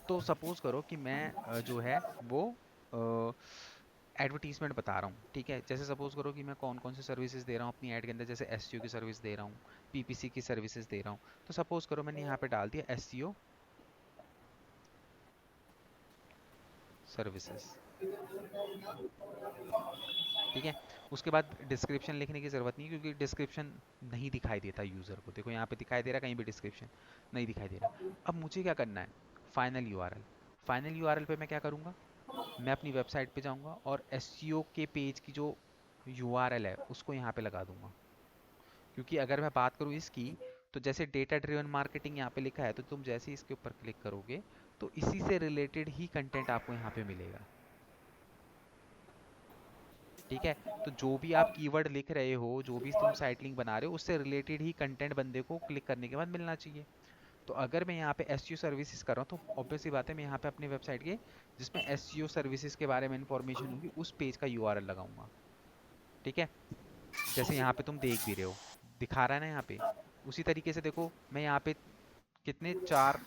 तो सपोज करो कि मैं जो है वो एडवर्टीजमेंट बता रहा हूँ, ठीक है। जैसे सपोज करो कि मैं कौन कौन सी सर्विसेज दे रहा हूँ अपनी ऐड के अंदर, जैसे एसईओ की सर्विस दे रहा हूँ, पीपीसी की सर्विसेज दे रहा हूँ। तो सपोज करो मैंने यहाँ पे डाल दिया एसईओ सर्विसेज, ठीक है। उसके बाद डिस्क्रिप्शन लिखने की ज़रूरत नहीं, क्योंकि डिस्क्रिप्शन नहीं दिखाई देता यूज़र को। देखो यहाँ पे दिखाई दे रहा है, कहीं भी डिस्क्रिप्शन नहीं दिखाई दे रहा। अब मुझे क्या करना है, फाइनल यूआरएल। फाइनल यूआरएल पे मैं क्या करूँगा, मैं अपनी वेबसाइट पे जाऊँगा और एसईओ के पेज की जो यूआरएल है उसको यहाँ पे लगा दूंगा। क्योंकि अगर मैं बात करूँ इसकी, तो जैसे डेटा ड्रिवन मार्केटिंग यहाँ पे लिखा है, तो तुम जैसे ही इसके ऊपर क्लिक करोगे तो इसी से रिलेटेड ही कंटेंट आपको यहाँ पे मिलेगा। ठीक है, तो जो भी आप कीवर्ड लिख रहे हो, जो भी तुम साइट लिंक बना रहे हो, उससे रिलेटेड ही कंटेंट बंदे को क्लिक करने के बाद मिलना चाहिए। तो अगर मैं यहाँ पे एसईओ सर्विसेज कर रहा हूँ, तो ऑब्वियस सी बात है मैं यहाँ पे अपनी वेबसाइट के जिसमें एसईओ सर्विसेज के बारे में इंफॉर्मेशन होगी उस पेज का यूआरएल लगाऊंगा। ठीक है, जैसे यहाँ पे तुम देख भी रहे हो, दिखा रहा है ना यहाँ पे। उसी तरीके से देखो मैं यहाँ पे कितने 4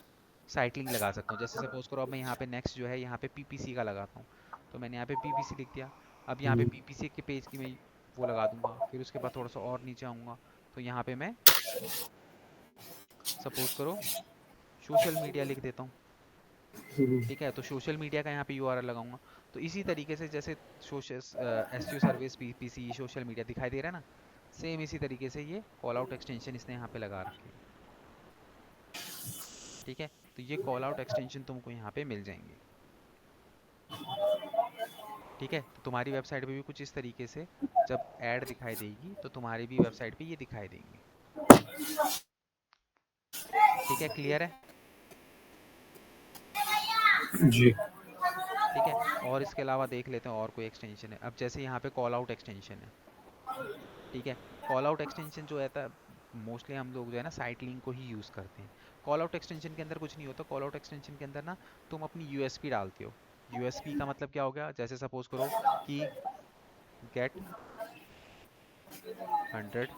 साइट लिंक लगा सकता हूँ। जैसे सपोज करो अब मैं यहाँ पे नेक्स्ट जो है यहाँ पे पीपीसी का लगाता हूँ, तो मैंने यहाँ पे पीपीसी लिख दिया। अब यहाँ पे हम्म, पीपीसी के पेज की मैं वो लगा दूंगा। फिर उसके बाद थोड़ा सा और नीचे आऊँगा, तो यहाँ पे मैं सपोज करो सोशल मीडिया लिख देता हूँ। हम्म, ठीक है, तो सोशल मीडिया का यहाँ पे यूआरएल लगाऊंगा। तो इसी तरीके से जैसे social SEO service PPC social media दिखाई दे रहा है ना, सेम इसी तरीके से ये कॉल आउट एक्सटेंशन इसने यहाँ पे लगा रखे हैं। ठीक है, तो ये कॉल आउट एक्सटेंशन तुमको यहाँ पे मिल जाएंगे। ठीक है, तो तुम्हारी वेबसाइट पे भी कुछ इस तरीके से जब ऐड दिखाई देगी तो तुम्हारी भी वेबसाइट पे ये दिखाई देंगे। ठीक है, क्लियर है। जी। ठीक है, और इसके अलावा देख लेते हैं और कोई एक्सटेंशन है। अब जैसे यहाँ पे कॉल आउट एक्सटेंशन है। ठीक है, कॉल आउट एक्सटेंशन जो है मोस्टली हम लोग जो है ना साइट लिंक को ही यूज़ करते हैं। कॉल आउट एक्सटेंशन के अंदर कुछ नहीं होता। कॉल आउट एक्सटेंशन के अंदर ना तुम अपनी यूएसपी डालते हो। यूएसपी का मतलब क्या हो गया, जैसे सपोज करो कि गेट 100%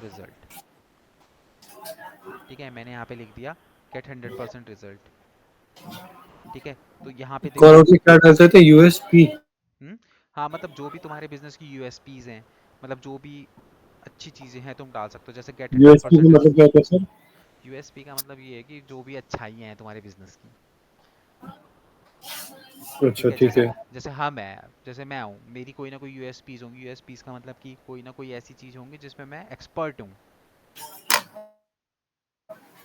रिजल्ट। ठीक है, मैंने यहाँ पे लिख दिया गेट 100% रिजल्ट। ठीक है, तो यहाँ पे कॉल देखो। आउट में क्या डालते थे, यूएसपी? हम्म, हाँ मतलब जो भी तुम्हारे बिजनेस की यूएसपीज हैं, मतलब जो भी अच्छी चीजें हैं तुम डाल सकते हो, जैसे गेट हंड्रेड यूएसपी का परसेंट मतलब क्या होता है सर? यूएसपी का मतलब ये है कि जो भी अच्छाइयाँ हैं तुम्हारे बिजनेस की। अच्छा, ठीक है, ठीक जैसे है। जैसे हम है, जैसे मैं हूँ, मेरी कोई ना कोई यूएसपीज होंगी। यूएसपीज का मतलब कि कोई ना कोई ऐसी चीज होंगी जिसमें मैं एक्सपर्ट हूँ।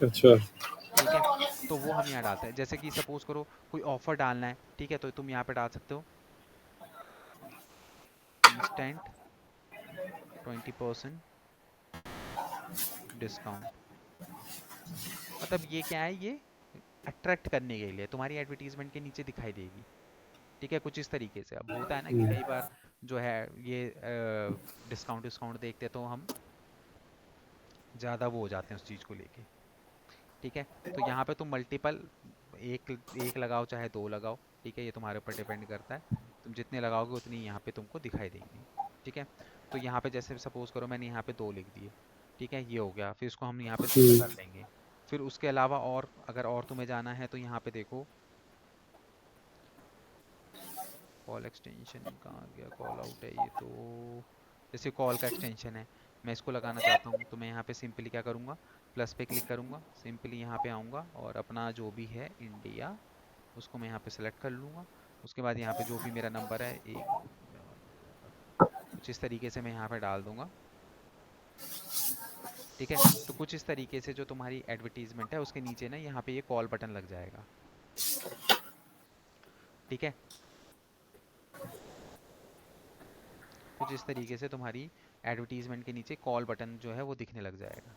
अच्छा। ठीक है, तो वो हम यहाँ डालते हैं। जैसे कि सपोज करो कोई ऑफर डालना है, ठीक है, तो तुम यहाँ पे डाल सकते हो इंस्टेंट 20% डिस्काउंट। मतलब ये क्या है, ये अट्रैक्ट करने के लिए तुम्हारी एडवर्टीजमेंट के नीचे दिखाई देगी। ठीक है, कुछ इस तरीके से। अब होता है ना कि हम्म, कई बार जो है ये डिस्काउंट डिस्काउंट देखते हैं तो हम ज़्यादा वो हो जाते हैं उस चीज़ को लेके। ठीक है, तो यहाँ पे तुम मल्टीपल एक एक लगाओ चाहे दो लगाओ। ठीक है, ये तुम्हारे ऊपर डिपेंड करता है। तुम जितने लगाओगे उतनी यहाँ पे तुमको दिखाई देंगी। ठीक है, तो यहाँ पे जैसे सपोज करो मैंने यहाँ पे दो लिख दिए। ठीक है, ये हो गया। फिर इसको हम यहाँ पे सेव हम्म, कर लेंगे। फिर उसके अलावा और अगर और तुम्हें जाना है तो यहाँ पे देखो कॉल एक्सटेंशन कहाँ गया, कॉल आउट है ये तो। जैसे कॉल का एक्सटेंशन है, मैं इसको लगाना चाहता हूँ, तो मैं यहाँ पे सिंपली क्या करूँगा, प्लस पे क्लिक करूँगा, सिंपली यहाँ पे आऊँगा और अपना जो भी है इंडिया उसको मैं यहाँ पे सेलेक्ट कर लूँगा। उसके बाद यहाँ पे जो भी मेरा नंबर है, एक कुछ इस तरीके से मैं यहाँ पे डाल दूंगा। ठीक है, तो कुछ इस तरीके से जो तुम्हारी एडवर्टीजमेंट है उसके नीचे ना यहाँ पे ये कॉल बटन लग जाएगा। ठीक है, कुछ इस तरीके से तुम्हारी एडवर्टीजमेंट के नीचे कॉल बटन जो है वो दिखने लग जाएगा।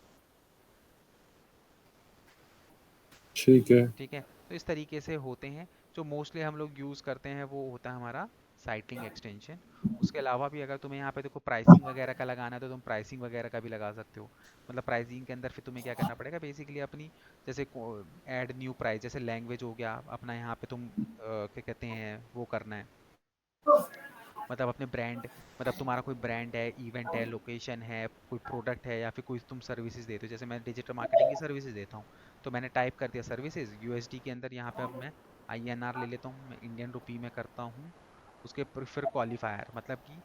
ठीक है। ठीक है, तो इस तरीके से होते हैं। जो मोस्टली हम लोग यूज़ करते हैं वो होता है हमारा साइटलिंग एक्सटेंशन। उसके अलावा भी अगर तुम्हें यहाँ पे देखो प्राइसिंग वगैरह का लगाना है तो तुम प्राइसिंग वगैरह का भी लगा सकते हो। मतलब प्राइसिंग के अंदर फिर तुम्हें क्या करना पड़ेगा, बेसिकली अपनी जैसे ऐड न्यू प्राइस, जैसे लैंग्वेज हो गया अपना, यहाँ पे तुम क्या कहते हैं वो करना है। मतलब अपने ब्रांड, मतलब तुम्हारा कोई ब्रांड है, इवेंट है, लोकेशन है, कोई प्रोडक्ट है, या फिर कोई तुम सर्विसेज देते हो। जैसे मैं डिजिटल मार्केटिंग की सर्विसेज देता हूँ, तो मैंने टाइप कर दिया सर्विसेज यूएसडी के अंदर। यहाँ पे अब मैं आईएनआर ले लेता हूँ, मैं इंडियन रुपी में करता हूँ। उसके फिर क्वालिफायर, मतलब कि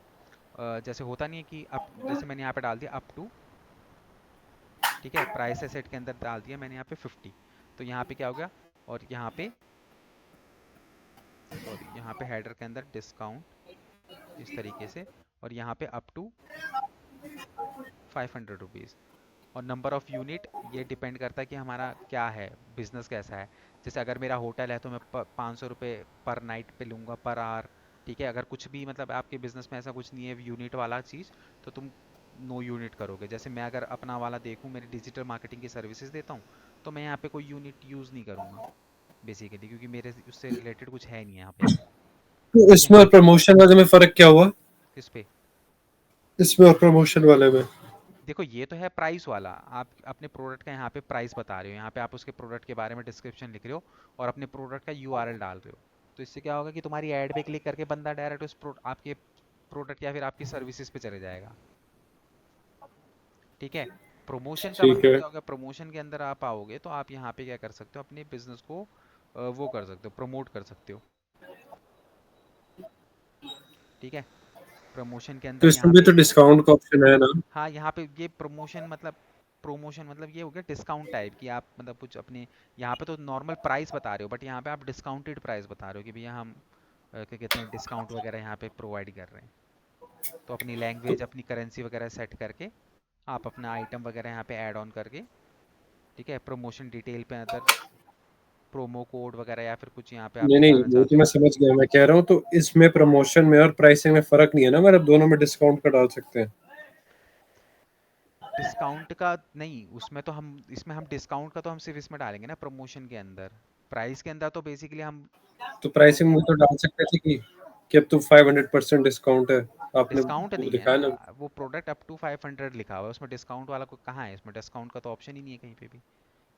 जैसे होता नहीं है कि अप, जैसे मैंने यहाँ पे डाल दिया अप टू। ठीक है, प्राइस एसेट के अंदर डाल दिया मैंने यहाँ पे 50। तो यहाँ पे क्या हो गया, और यहाँ पे सॉरी, यहाँ पे हेडर के अंदर डिस्काउंट इस तरीके से, और यहाँ पे अप टू 500 रुपीज़। और नंबर ऑफ़ यूनिट ये डिपेंड करता है कि हमारा क्या है, बिजनेस कैसा है। जैसे अगर मेरा होटल है तो मैं 500 रुपये पर नाइट पे लूँगा, पर आवर। ठीक है, अगर कुछ भी मतलब आपके बिजनेस में ऐसा कुछ नहीं है यूनिट वाला चीज़, तो तुम नो यूनिट करोगे। जैसे मैं अगर अपना वाला देखूँ, मेरी डिजिटल मार्केटिंग की सर्विसेज देता हूँ, तो मैं यहाँ पे कोई यूनिट यूज़ नहीं करूँगा बेसिकली, क्योंकि मेरे उससे रिलेटेड कुछ है नहीं यहाँ पे। तो ठीक है। इसमें और प्रमोशन वाले में फ़र्क क्या हुआ? किस पे? इसमें और प्रमोशन वाले में? देखो, ये तो है प्राइस वाला। आप अपने प्रोडक्ट का यहाँ पे प्राइस बता रहे हो, यहाँ पे आप उसके प्रोडक्ट के बारे में डिस्क्रिप्शन लिख रहे हो और अपने प्रोडक्ट का यूआरएल डाल रहे हो। तो इससे क्या होगा कि तुम्हारी ऐड पे क्लिक करके बंदा डायरेक्ट आपके प्रोडक्ट या फिर आपकी सर्विसेज पे चले जाएगा। ठीक है। प्रमोशन का ठीक मतलब है। क्या होगा, प्रमोशन के अंदर आप आओगे तो आप यहाँ पे क्या कर सकते हो, अपने बिजनेस को वो कर सकते हो, प्रमोट कर सकते हो। ठीक है। प्रमोशन के तो अंदर इसमें यहाँ भी पे, तो डिस्काउंट का ऑप्शन है ना? हाँ यहाँ पे ये प्रमोशन मतलब ये हो गया डिस्काउंट टाइप की। आप मतलब कुछ अपने, यहाँ पे तो नॉर्मल प्राइस बता रहे हो, बट यहाँ पे आप डिस्काउंटेड प्राइस बता रहे हो कि भैया हम क्या कहते हैं, डिस्काउंट वगैरह यहाँ पे प्रोवाइड कर रहे हैं। तो अपनी तो लैंग्वेज, अपनी करेंसी वगैरह सेट करके आप अपना आइटम वगैरह यहाँ पे ऐड ऑन करके, ठीक है, प्रमोशन डिटेल पे अंदर प्रोमो कोड वगैरह या फिर कुछ यहाँ पे आप नहीं, नहीं, दिखाना वो चाहते तो मैं हो। समझ गया। मैं कह रहा हूँ तो इसमें प्रमोशन में और प्राइसिंग में फ़र्क नहीं है ना? मतलब दोनों में डिस्काउंट का डाल सकते हैं। डिस्काउंट का नहीं, उसमें तो हम, इसमें हम डिस्काउंट का तो हम सिर्फ इसमें डालेंगे ना, प्रमोशन के अंदर। प्राइस के अंदर तो बेसिकली हम, तो प्राइसिंग में तो डाल सकते थे कि अब तो 500% डिस्काउंट है। आपने डिस्काउंट वो नहीं है ना। दिखाया ना? वो प्रोडक्ट अप टू 500 लिखा हुआ है, उसमें डिस्काउंट वाला को कहाँ है, इसमें डिस्काउंट का तो ऑप्शन ही नहीं है कहीं पे भी,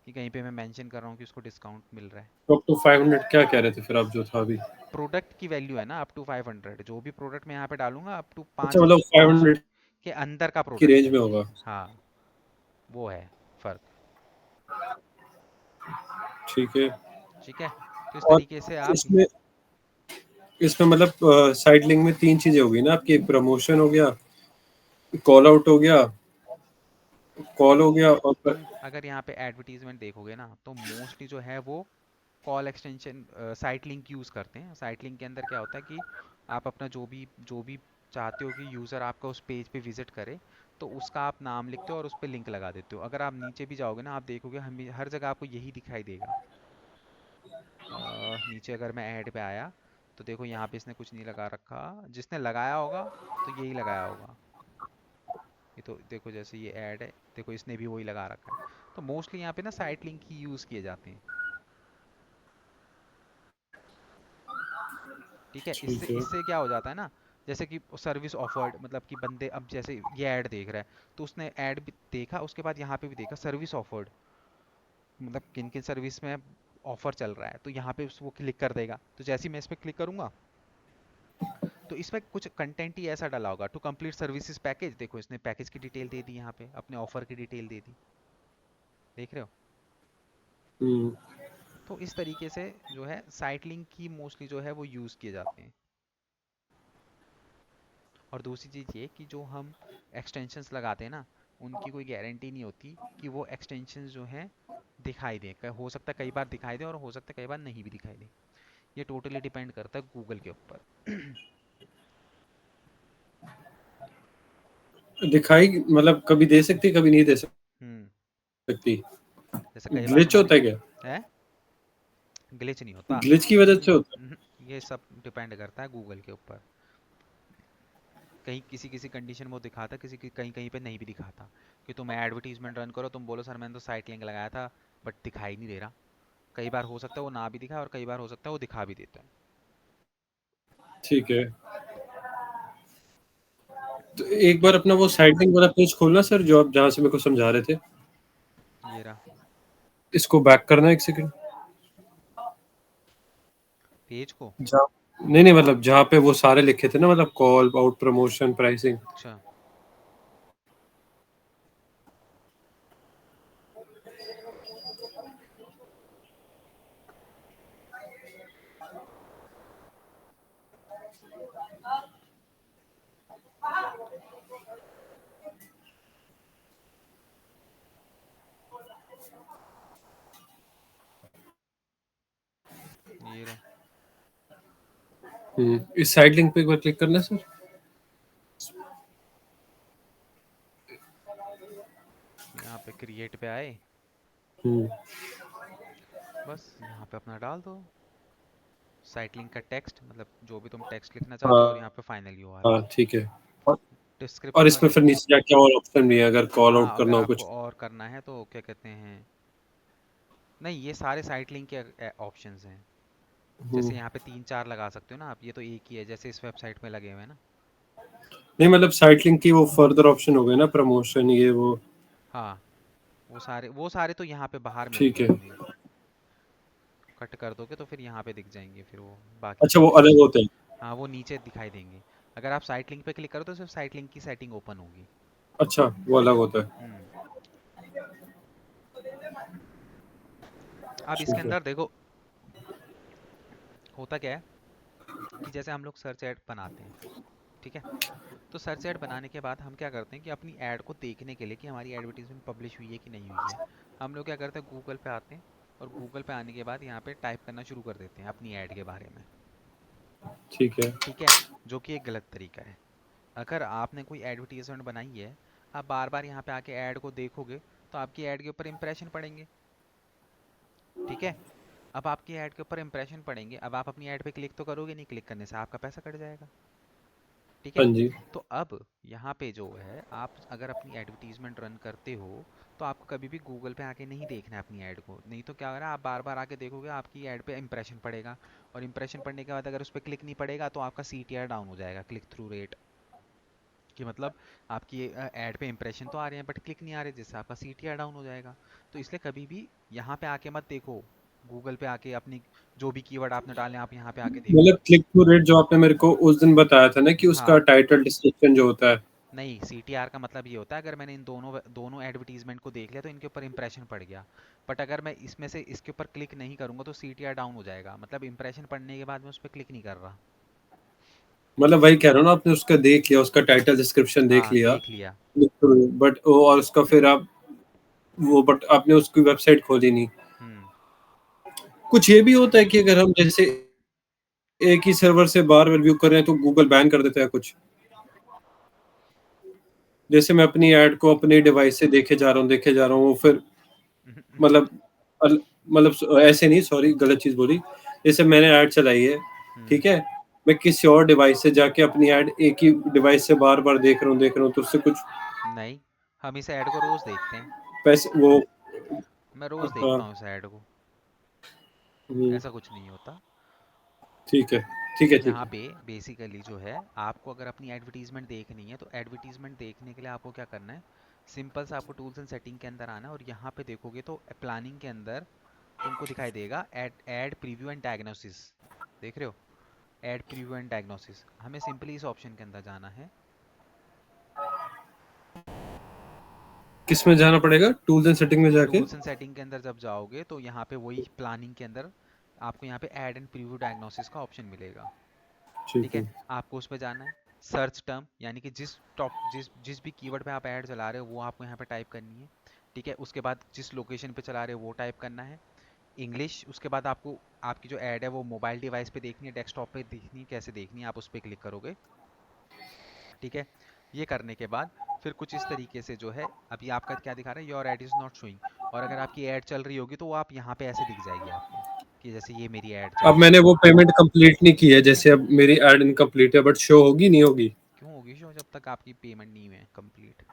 कि कहीं पे मैं मेंशन कर रहा हूँ कि उसको डिस्काउंट मिल रहा है। तो अप टू 500 क्या कह रहे थे फिर आप, जो था अभी? प्रोडक्ट की वैल्यू है ना अप टू 500, जो भी प्रोडक्ट मैं यहाँ पे डालूंगा अप टू अच्छा, पाँच मतलब 500 500 के अंदर का की प्रोडक्ट रेंज है। में होगा। हाँ, वो है फर्क। ठीक है। ठीक है। तो इस और तरीके से आप, इसमें इसमें मतलब साइड लिंक में 3 चीज़ें हो गई ना आपकी, एक प्रमोशन हो गया, कॉल आउट हो गया, कॉल हो गया और तुम अगर यहाँ पे एडवर्टीजमेंट देखोगे ना, तो मोस्टली जो है वो call extension site link use करते हैं। साइट लिंक के अंदर क्या होता है कि आप अपना जो भी चाहते हो कि यूज़र आपका उस पेज पे विजिट करे, तो उसका आप नाम लिखते हो और उस पर लिंक लगा देते हो। अगर आप नीचे भी जाओगे ना, आप देखोगे हमें हर जगह आपको यही दिखाई देगा। नीचे अगर मैं ऐड पे आया, तो देखो यहाँ पे इसने कुछ नहीं लगा रखा। जिसने लगाया होगा तो यही लगाया होगा। ये तो देखो, जैसे ये ऐड है, देखो इसने भी वही लगा रखा है। तो मोस्टली यहाँ पे ना साइट लिंक ही यूज़ किए जाते हैं। ठीक है। इससे ठीक है। इससे क्या हो जाता है ना, जैसे कि सर्विस ऑफर्ड, मतलब कि बंदे अब जैसे ये ऐड देख रहा है, तो उसने ऐड भी देखा, उसके बाद यहाँ पे भी देखा सर्विस ऑफर्ड, मतलब किन किन सर्विस में ऑफर चल रहा है, तो यहाँ पे वो क्लिक कर देगा। तो जैसे ही मैं इस पर क्लिक करूंगा, तो इसमें कुछ कंटेंट ही ऐसा डाला होगा, टू कंप्लीट सर्विसेज पैकेज। देखो इसने पैकेज की डिटेल दे दी, यहाँ पे अपने ऑफर की डिटेल दे दी। देख रहे हो? हुँ। तो इस तरीके से जो है साइट लिंक की मोस्टली जो है वो यूज़ किए जाते हैं। और दूसरी चीज़ ये कि जो हम एक्सटेंशंस लगाते हैं ना, उनकी कोई गारंटी नहीं होती कि वो एक्सटेंशंस जो हैं दिखाई दें। हो सकता है कई बार दिखाई दे और हो सकता है कई बार नहीं भी दिखाई दे। ये टोटली डिपेंड करता है गूगल के ऊपर। दिखाई मतलब कभी दे सकती, कभी नहीं दे हम्म। सकती। जैसे कई बार ग्लिच तुम्हारी होता है क्या? है, ग्लिच नहीं होता। ग्लिच की वजह से होता है? हम्म, ये सब डिपेंड करता है गूगल के ऊपर। कहीं किसी किसी कंडीशन में वो दिखाता, किसी की कहीं कहीं पे नहीं भी दिखाता। कि तुम एडवर्टीजमेंट रन करो, तुम बोलो सर मैंने तो साइट लिंक लगाया था, बट दिखाई नहीं दे रहा। कई बार हो सकता है वो ना भी दिखाए, और कई बार हो सकता है वो दिखा भी देता है। ठीक है। तो एक बार अपना वो साइड लिंक वाला पेज खोलना सर, जो आप जहाँ से मेरे को समझा रहे थे। ये रहा इसको बैक करना 1 सेकंड। पेज को। जहाँ नहीं, नहीं, मतलब जहाँ पे वो सारे लिखे थे ना, मतलब कॉल आउट, प्रमोशन, प्राइसिंग। अच्छा, ये रहा। इस साइड लिंक पे एक बार क्लिक करना है सर। यहाँ पे क्रिएट पे आए, हम्म। बस यहाँ पे अपना डाल दो साइट लिंक का टेक्स्ट, मतलब जो भी तुम टेक्स्ट लिखना चाहते हो, और हाँ यहाँ पे फाइनल यूआरएल। हाँ ठीक है। और और डिस्क्रिप्शन इसमें वगैरह, फिर नीचे जाके और ऑप्शन भी है अगर कॉल आउट हाँ करना अगर हो आपको कुछ। और करना है तो क्या कहते हैं, नहीं ये सारे साइट लिंक के ऑप्शंस हैं। हम्म। जैसे यहाँ पे 3 4 लगा सकते हो ना आप, ये तो एक ही है जैसे इस वेबसाइट में लगे हुए हैं ना। नहीं मतलब साइट लिंक की वो फर्दर ऑप्शन हो गए ना, प्रमोशन ये वो। हाँ, वो सारे तो यहाँ पे बाहर ठीक मिलेंगे है। तुम्हें, कट कर दोगे तो फिर यहाँ पे दिख जाएंगे फिर वो बाकी अच्छा के वो अलग ऑप्शंस। होते हैं। हाँ वो नीचे दिखाई देंगे। अगर आप साइट लिंक पे क्लिक करो तो सिर्फ साइट लिंक की सेटिंग ओपन होगी। अच्छा वो अलग होता है। हम्म। अब इसके ठीक है। अंदर देखो होता क्या है कि जैसे हम लोग सर्च ऐड बनाते हैं, ठीक है, तो सर्च ऐड बनाने के बाद हम क्या करते हैं कि अपनी ऐड को देखने के लिए कि हमारी एडवर्टीजमेंट पब्लिश हुई है कि नहीं हुई है, हम लोग क्या करते हैं गूगल पे आते हैं, और गूगल पे आने के बाद यहाँ पे टाइप करना शुरू कर देते हैं अपनी ऐड के बारे में। ठीक है। ठीक है, जो कि एक गलत तरीका है। अगर आपने कोई एडवर्टीजमेंट बनाई है, आप बार बार यहाँ पे आके ऐड को देखोगे तो आपकी ऐड के ऊपर इंप्रेशन पड़ेंगे। ठीक है, अब आपकी ऐड के ऊपर इंप्रेशन पड़ेंगे, अब आप अपनी ऐड पे क्लिक तो करोगे नहीं, क्लिक करने से आपका पैसा कट जाएगा। ठीक है, हाँ जी। तो अब यहाँ पे जो है आप अगर अपनी एडवर्टीजमेंट रन करते हो तो आपको कभी भी गूगल पे आके नहीं देखना है अपनी ऐड को, नहीं तो क्या हो रहा है आप बार बार आके देखोगे आपकी ऐड पे इंप्रेशन पड़ेगा, और इंप्रेशन पड़ने के बाद अगर उस पर क्लिक नहीं पड़ेगा तो आपका सीटीआर डाउन हो जाएगा, क्लिक थ्रू रेट, कि मतलब आपकी ऐड पे इंप्रेशन तो आ रहे हैं बट क्लिक नहीं आ रहे, जिससे आपका सीटीआर डाउन हो जाएगा। तो इसलिए कभी भी यहाँ पे आके मत देखो, गूगल पे आके अपनी जो भी कीवर्ड आपने डाले आप यहाँ पे आके देखो। मतलब क्लिक थ्रू रेट जो आपने मेरे को उस दिन बताया था ना कि उसका हाँ, टाइटल डिस्क्रिप्शन जो होता है। नहीं सीटीआर का मतलब ये होता है अगर मैंने इन दोनों दोनों एडवर्टीजमेंट को देख लिया तो इनके ऊपर इंप्रेशन पड़ गया, बट अगर मैं इसमें से इसके ऊपर क्लिक नहीं करूंगा तो सीटीआर डाउन हो जाएगा, मतलब इंप्रेशन पड़ने के बाद मैं उस पर क्लिक नहीं कर रहा। मतलब वही कह रहा हूँ ना, आपने उसका देख लिया, उसका टाइटल डिस्क्रिप्शन देख हाँ लिया, देख लिया। बट वो और उसका फिर आप वो बट आपने उसकी वेबसाइट खोली नहीं। हम्म। कुछ ये भी होता है कि अगर हम जैसे एक ही सर्वर से बार बार व्यू कर रहे हैं तो गूगल बैन कर देता है कुछ। जैसे मैं अपनी ऐड को अपने डिवाइस से देखे जा रहा हूँ वो फिर मतलब मतलब ऐसे नहीं, सॉरी गलत चीज बोली। जैसे मैंने ऐड चलाई है, हम्म। ठीक है, मैं किसी और डिवाइस से जाके अपनी ऐड एक ही डिवाइस से बार बार देख रहा हूँ तो उससे कुछ नहीं, हम इस ऐड को रोज देखते हैं, पैसे वो। मैं रोज हाँ। देखता हूँ इस ऐड को, हम्म, ऐसा कुछ नहीं होता। ठीक है ठीक है ठीक यहाँ है। पे बेसिकली जो है आपको अगर अपनी एडवर्टीजमेंट देखनी है तो एडवर्टीजमेंट देखने के लिए आपको क्या करना है, सिंपल सा आपको टूल्स एंड सेटिंग के अंदर आना है, और यहाँ पे देखोगे तो प्लानिंग के अंदर तुमको दिखाई देगा ad ad preview and diagnosis, देख रहे हो, एड प्रीव्यू एंड डायग्नोसिस, हमें सिंपली इस ऑप्शन के अंदर जाना है। किस में जाना पड़ेगा, टूल्स एंड सेटिंग में जाके? टूल्स एंड सेटिंग के अंदर जब जाओगे तो यहाँ पे वही प्लानिंग के अंदर आपको यहाँ पे एड एंड प्रीव्यू डायग्नोसिस का ऑप्शन मिलेगा। ठीक ठीक है, है। आपको उस पे जाना है, सर्च टर्म यानी कि जिस टॉप जिस भी कीवर्ड पे आप ऐड चला रहे हो वो आपको यहाँ पे टाइप करनी है। ठीक है, उसके बाद जिस लोकेशन पे चला रहे हो वो टाइप करना है, इंग्लिश, उसके बाद आपको आपकी जो ऐड है वो मोबाइल डिवाइस पे देखनी है, डेस्कटॉप पे देखनी है, कैसे देखनी है आप उस पर क्लिक करोगे। ठीक है, ये करने के बाद फिर कुछ इस तरीके से जो है अभी आपका क्या दिखा रहा है, your add is not showing, और अगर आपकी ऐड चल रही होगी तो वो आप यहाँ पे ऐसे दिख जाएगी आपको, कि जैसे ये मेरी ऐड चल अब रही मैंने है। वो पेमेंट कंप्लीट नहीं की है, जैसे अब मेरी एड इनकम्प्लीट है बट शो होगी नहीं होगी? क्यों होगी शो, जब तक आपकी पेमेंट नहीं हुई है कंप्लीट,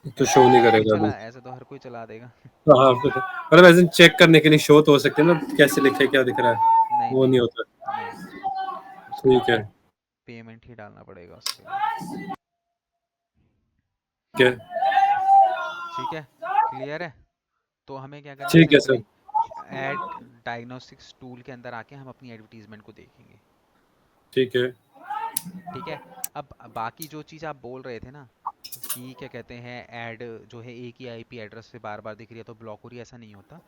तो ऐसे शो तो नहीं हर कोई करेगा अभी? चला, ऐसे तो हर कोई चला देगा। हाँ मतलब ऐसे चेक करने के लिए शो तो हो सकते हैं ना, कैसे लिखे क्या दिख रहा है, नहीं वो नहीं नहीं होता। नहीं, उसको ठीक है। पेमेंट ही डालना पड़ेगा उसके लिए। ठीक है। ठीक है, क्लियर है, तो हमें क्या करना है ठीक है sir. Simply add diagnostics tool के अंदर आके हम अपनी एडवर्टीजमेंट को देखेंगे। ठीक है। ठीक है, अब बाकी जो चीज़ आप बोल रहे थे ना कि क्या कहते हैं ऐड जो है एक ही आईपी एड्रेस पे बार बार दिख रही है तो ब्लॉक हो रही है, ऐसा नहीं होता,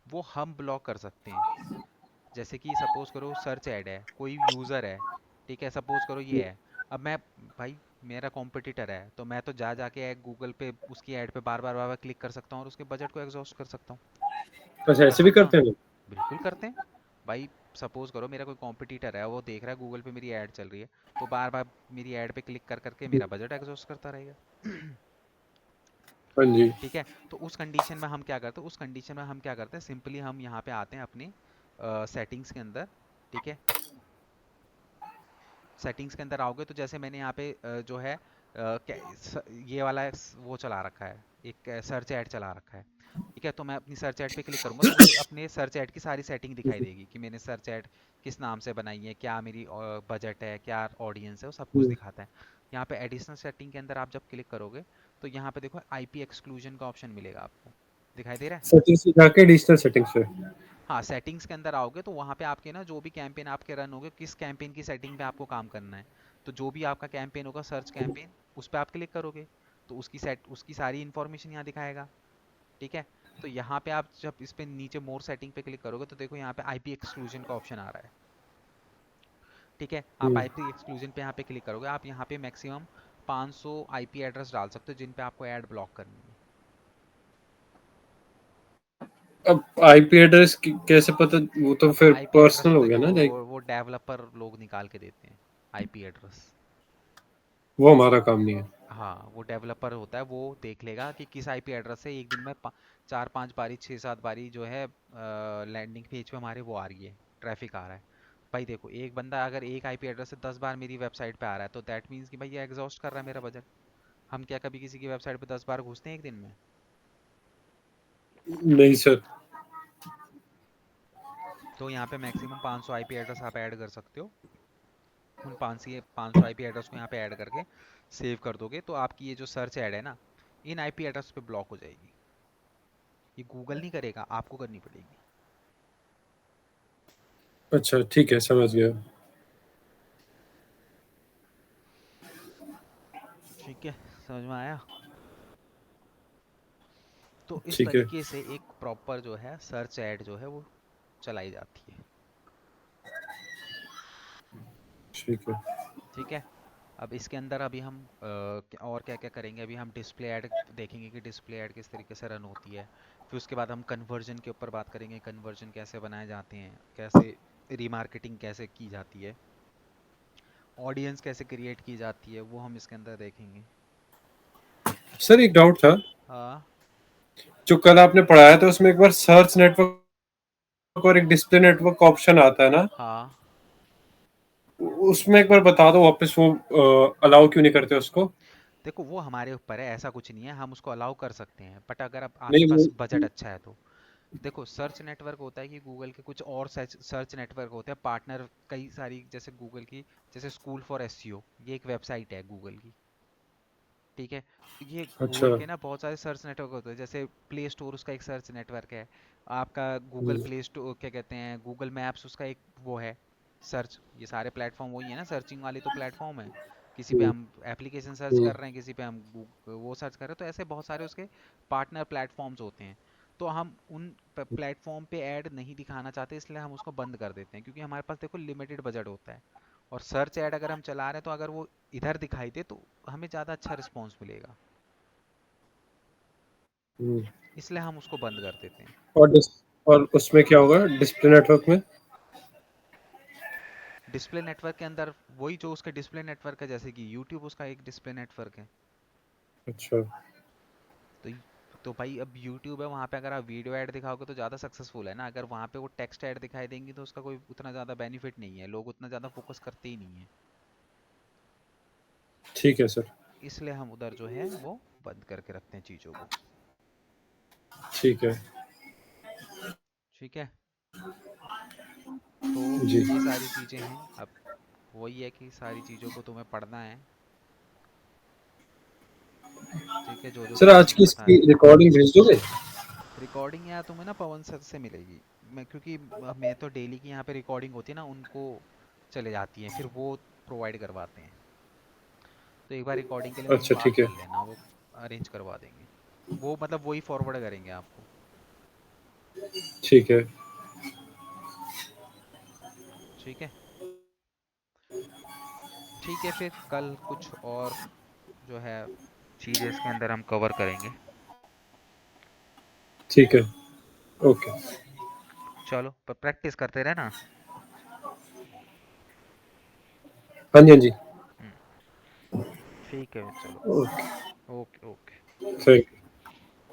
वो हम ब्लॉक कर सकते हैं। जैसे कि सपोज करो सर्च ऐड है, कोई यूज़र है, ठीक है, सपोज करो ये है, अब मैं, भाई मेरा कॉम्पिटिटर है तो मैं तो जा जाके गूगल पे उसकी ऐड पे बार बार क्लिक कर सकता हूँ और उसके बजट को एग्जॉस्ट कर सकता हूँ, अच्छा कर ऐसे भी सकता हूँ, करते हैं लोग? बिल्कुल करते हैं भाई। सपोज करो मेरा कोई कॉम्पिटिटर है, वो देख रहा है गूगल पे मेरी ऐड चल रही है, तो बार बार मेरी ऐड पे क्लिक कर करके मेरा बजट एग्जॉस्ट करता रहेगा। हाँ जी। ठीक है, तो उस कंडीशन में हम क्या करते हैं, उस कंडीशन में हम क्या करते हैं, सिंपली हम यहाँ पे आते हैं अपने सेटिंग्स के अंदर। ठीक है, सेटिंग्स के अंदर आओगे तो जैसे मैंने यहाँ पे जो है ये वाला वो चला रखा है, एक सर्च ऐड चला रखा है। ठीक है, तो मैं अपनी सर्च ऐड पे क्लिक करूंगा तो मुझे अपने सर्च ऐड की सारी सेटिंग दिखाई देगी कि मैंने सर्च ऐड किस नाम से बनाई है, क्या मेरी बजट है, क्या ऑडियंस है, वो सब कुछ दिखाता है। यहाँ पे एडिशनल सेटिंग के अंदर आप जब क्लिक करोगे तो यहाँ पे देखो आईपी एक्सक्लूजन का ऑप्शन मिलेगा आपको, दिखाई दे रहा है। सेटिंग्स में जाके डिजिटल सेटिंग्स पे। हाँ, सेटिंग्स के अंदर आओगे तो वहाँ पे आपके ना जो भी कैंपेन आपके रन होंगे, किस कैंपेन की सेटिंग पे आपको काम करना है, तो जो भी आपका कैंपेन होगा सर्च कैंपेन, उस पर आप क्लिक करोगे तो उसकी सारी इन्फॉर्मेशन यहाँ दिखाएगा। ठीक है, तो यहाँ पे आप जब इस पे नीचे मोर सेटिंग पे क्लिक करोगे तो देखो यहाँ पे आईपी एक्सक्लूजन का ऑप्शन आ रहा है। ठीक है, आप हम्म। आईपी एक्सक्लूजन पे यहाँ पे क्लिक करोगे, आप यहाँ पे मैक्सिमम 500 आईपी एड्रेस डाल सकते हो जिन पे आपको ऐड ब्लॉक करनी है। अब आईपी एड्रेस कैसे पता, वो तो फिर आईपी एड्रेस पर्सनल तो हो गया देखो ना लाइक। वो डेवलपर लोग निकाल के देते हैं आईपी एड्रेस। वो हमारा काम नहीं है। हाँ, वो डेवलपर होता है, वो देख लेगा कि किस आईपी एड्रेस से एक दिन में 4-5 बारी 6-7 बारी जो है लैंडिंग पेज पे हमारे वो आ रही है, ट्रैफिक आ रहा है। भाई देखो, एक बंदा अगर एक आईपी एड्रेस से 10 बार मेरी वेबसाइट पे आ रहा है तो दैट मीन्स कि भाई ये एग्जॉस्ट कर रहा है मेरा बजट। हम क्या कभी किसी की वेबसाइट पे 10 बार घुसते हैं एक दिन में? नहीं सर। तो यहाँ पे मैक्सिमम 500 आईपी एड्रेस आप ऐड कर सकते हो। उन 500 आईपी एड्रेस को यहाँ पे ऐड करके सेव कर दोगे तो आपकी ये जो सर्च ऐड है ना, इन आईपी एड्रेस पे ब्लॉक हो जाएगी। ये गूगल नहीं करेगा, आपको करनी पड़ेगी। अच्छा ठीक है, समझ गया। ठीक है, समझ में आया। तो इस ठीक है। तरीके से एक प्रॉपर जो है सर्च ऐड जो है वो चलाई जाती है। ठीक है। ठीक है, अब इसके अंदर अभी हम और क्या क्या करेंगे, अभी हम डिस्प्ले ऐड देखेंगे कि डिस्प्ले ऐड किस तरीके से रन होती है। फिर उसके बाद हम कन्वर्जन के ऊपर बात करेंगे, कन्वर्जन कैसे बनाए जाते हैं, कैसे रीमार्केटिंग कैसे की जाती है, ऑडियंस कैसे क्रिएट की जाती है, वो हम इसके अंदर देखेंगे। सर एक डाउट था, हाँ। जो कल आपने पढ़ाया था उसमें एक बार सर्च नेटवर्क और एक डिस्प्ले नेटवर्क का ऑप्शन आता है ना, हाँ, उसमें एक बार बता दो वापस, वो अलाउ क्यों नहीं करते उसको? देखो वो हमारे ऊपर है, ऐसा कुछ नहीं है, हम उसको अलाउ कर सकते हैं बट अगर आपके नहीं पास बजट वो। अच्छा है तो। देखो, सर्च नेटवर्क होता है कि गूगल के कुछ और सर्च नेटवर्क होते हैं पार्टनर, कई सारी, जैसे गूगल की, जैसे स्कूल फॉर एसईओ, ये एक वेबसाइट है गूगल की। ठीक है, ये अच्छा। गूगल के ना बहुत सारे सर्च नेटवर्क होते हैं, जैसे प्ले स्टोर उसका एक सर्च नेटवर्क है, आपका गूगल हम्म। प्ले स्टोर क्या कहते हैं, गूगल मैप्स उसका एक वो है सर्च। ये सारे प्लेटफॉर्म वही है ना, सर्चिंग वाली तो प्लेटफॉर्म है। किसी पे हम्म। हम एप्लीकेशन सर्च हम्म। कर रहे हैं, किसी पे हम वो सर्च कर रहे हैं, तो ऐसे बहुत सारे उसके पार्टनर प्लेटफॉर्म्स होते हैं। तो हम उन प्लेटफॉर्म पे ऐड नहीं दिखाना चाहते, इसलिए हम उसको बंद कर देते हैं, क्योंकि हमारे पास देखो लिमिटेड बजट होता है। और सर्च ऐड अगर हम चला रहे हैं तो अगर वो इधर दिखाई दे तो हमें ज़्यादा अच्छा रिस्पॉन्स मिलेगा, हम्म। इसलिए हम उसको बंद कर देते हैं। और और उसमें क्या होगा डिस्प्ले नेटवर्क में? डिस्प्ले नेटवर्क के अंदर वही जो उसका डिस्प्ले नेटवर्क है, जैसे कि यूट्यूब उसका एक डिस्प्ले नेटवर्क है। अच्छा। तो तो भाई अब यूट्यूब है, वहाँ पे अगर आप वीडियो ऐड दिखाओगे तो ज़्यादा सक्सेसफुल है ना, अगर वहाँ पे वो टेक्स्ट ऐड दिखाई देंगी तो उसका कोई उतना ज़्यादा बेनिफिट नहीं है, लोग उतना ज़्यादा फोकस करते ही नहीं है। ठीक है सर। इसलिए हम उधर जो है वो बंद करके रखते हैं चीज़ों को। ठीक है। ठीक है, तो जी। ये सारी चीज़ें हैं। अब वही है कि सारी चीज़ों को तुम्हें पढ़ना है। ठीक है, जो जो सर मैंने आज तुम्हें की बताया। इसकी रिकॉर्डिंग भेज दोगे? रिकॉर्डिंग यार तुम्हें ना पवन सर से मिलेगी, मैं क्योंकि मैं तो डेली की यहाँ पे रिकॉर्डिंग होती है ना उनको चले जाती हैं, फिर वो प्रोवाइड करवाते हैं। तो एक बार रिकॉर्डिंग के लिए उनसे अच्छा बात ठीक है। कर लेना, वो अरेंज करवा देंगे। वो मतलब वही फॉरवर्ड करेंगे आपको। ठीक है। ठीक है। ठीक है, फिर कल कुछ और जो है चीज़ें इसके अंदर हम कवर करेंगे। ठीक है। ओके। चलो, पर प्रैक्टिस करते रहना। हाँ जी, हाँ जी। ठीक है चलो। Okay, okay okay thank you.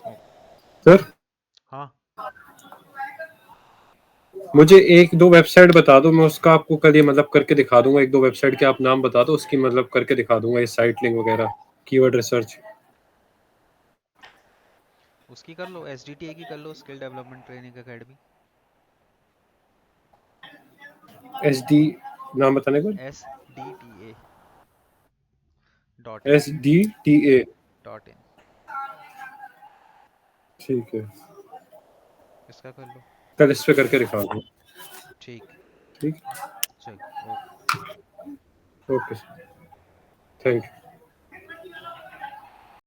Okay. Sir, हाँ मुझे 1-2 वेबसाइट बता दो, मैं उसका आपको कल ये मतलब करके दिखा दूँगा। 1-2 वेबसाइट के आप नाम बता दो, उसकी मतलब करके दिखा दूँगा, ये साइट लिंक वगैरह, कीवर्ड रिसर्च। उसकी कर लो, SDTA की कर लो, skill development training academy. SD नाम बताने को? SDTA .in SDTA। .in। ठीक है, इसका कर लो। कल इस पे करके दिखा दूँ। ठीक। ठीक, चलो okay. Okay sir, thank you.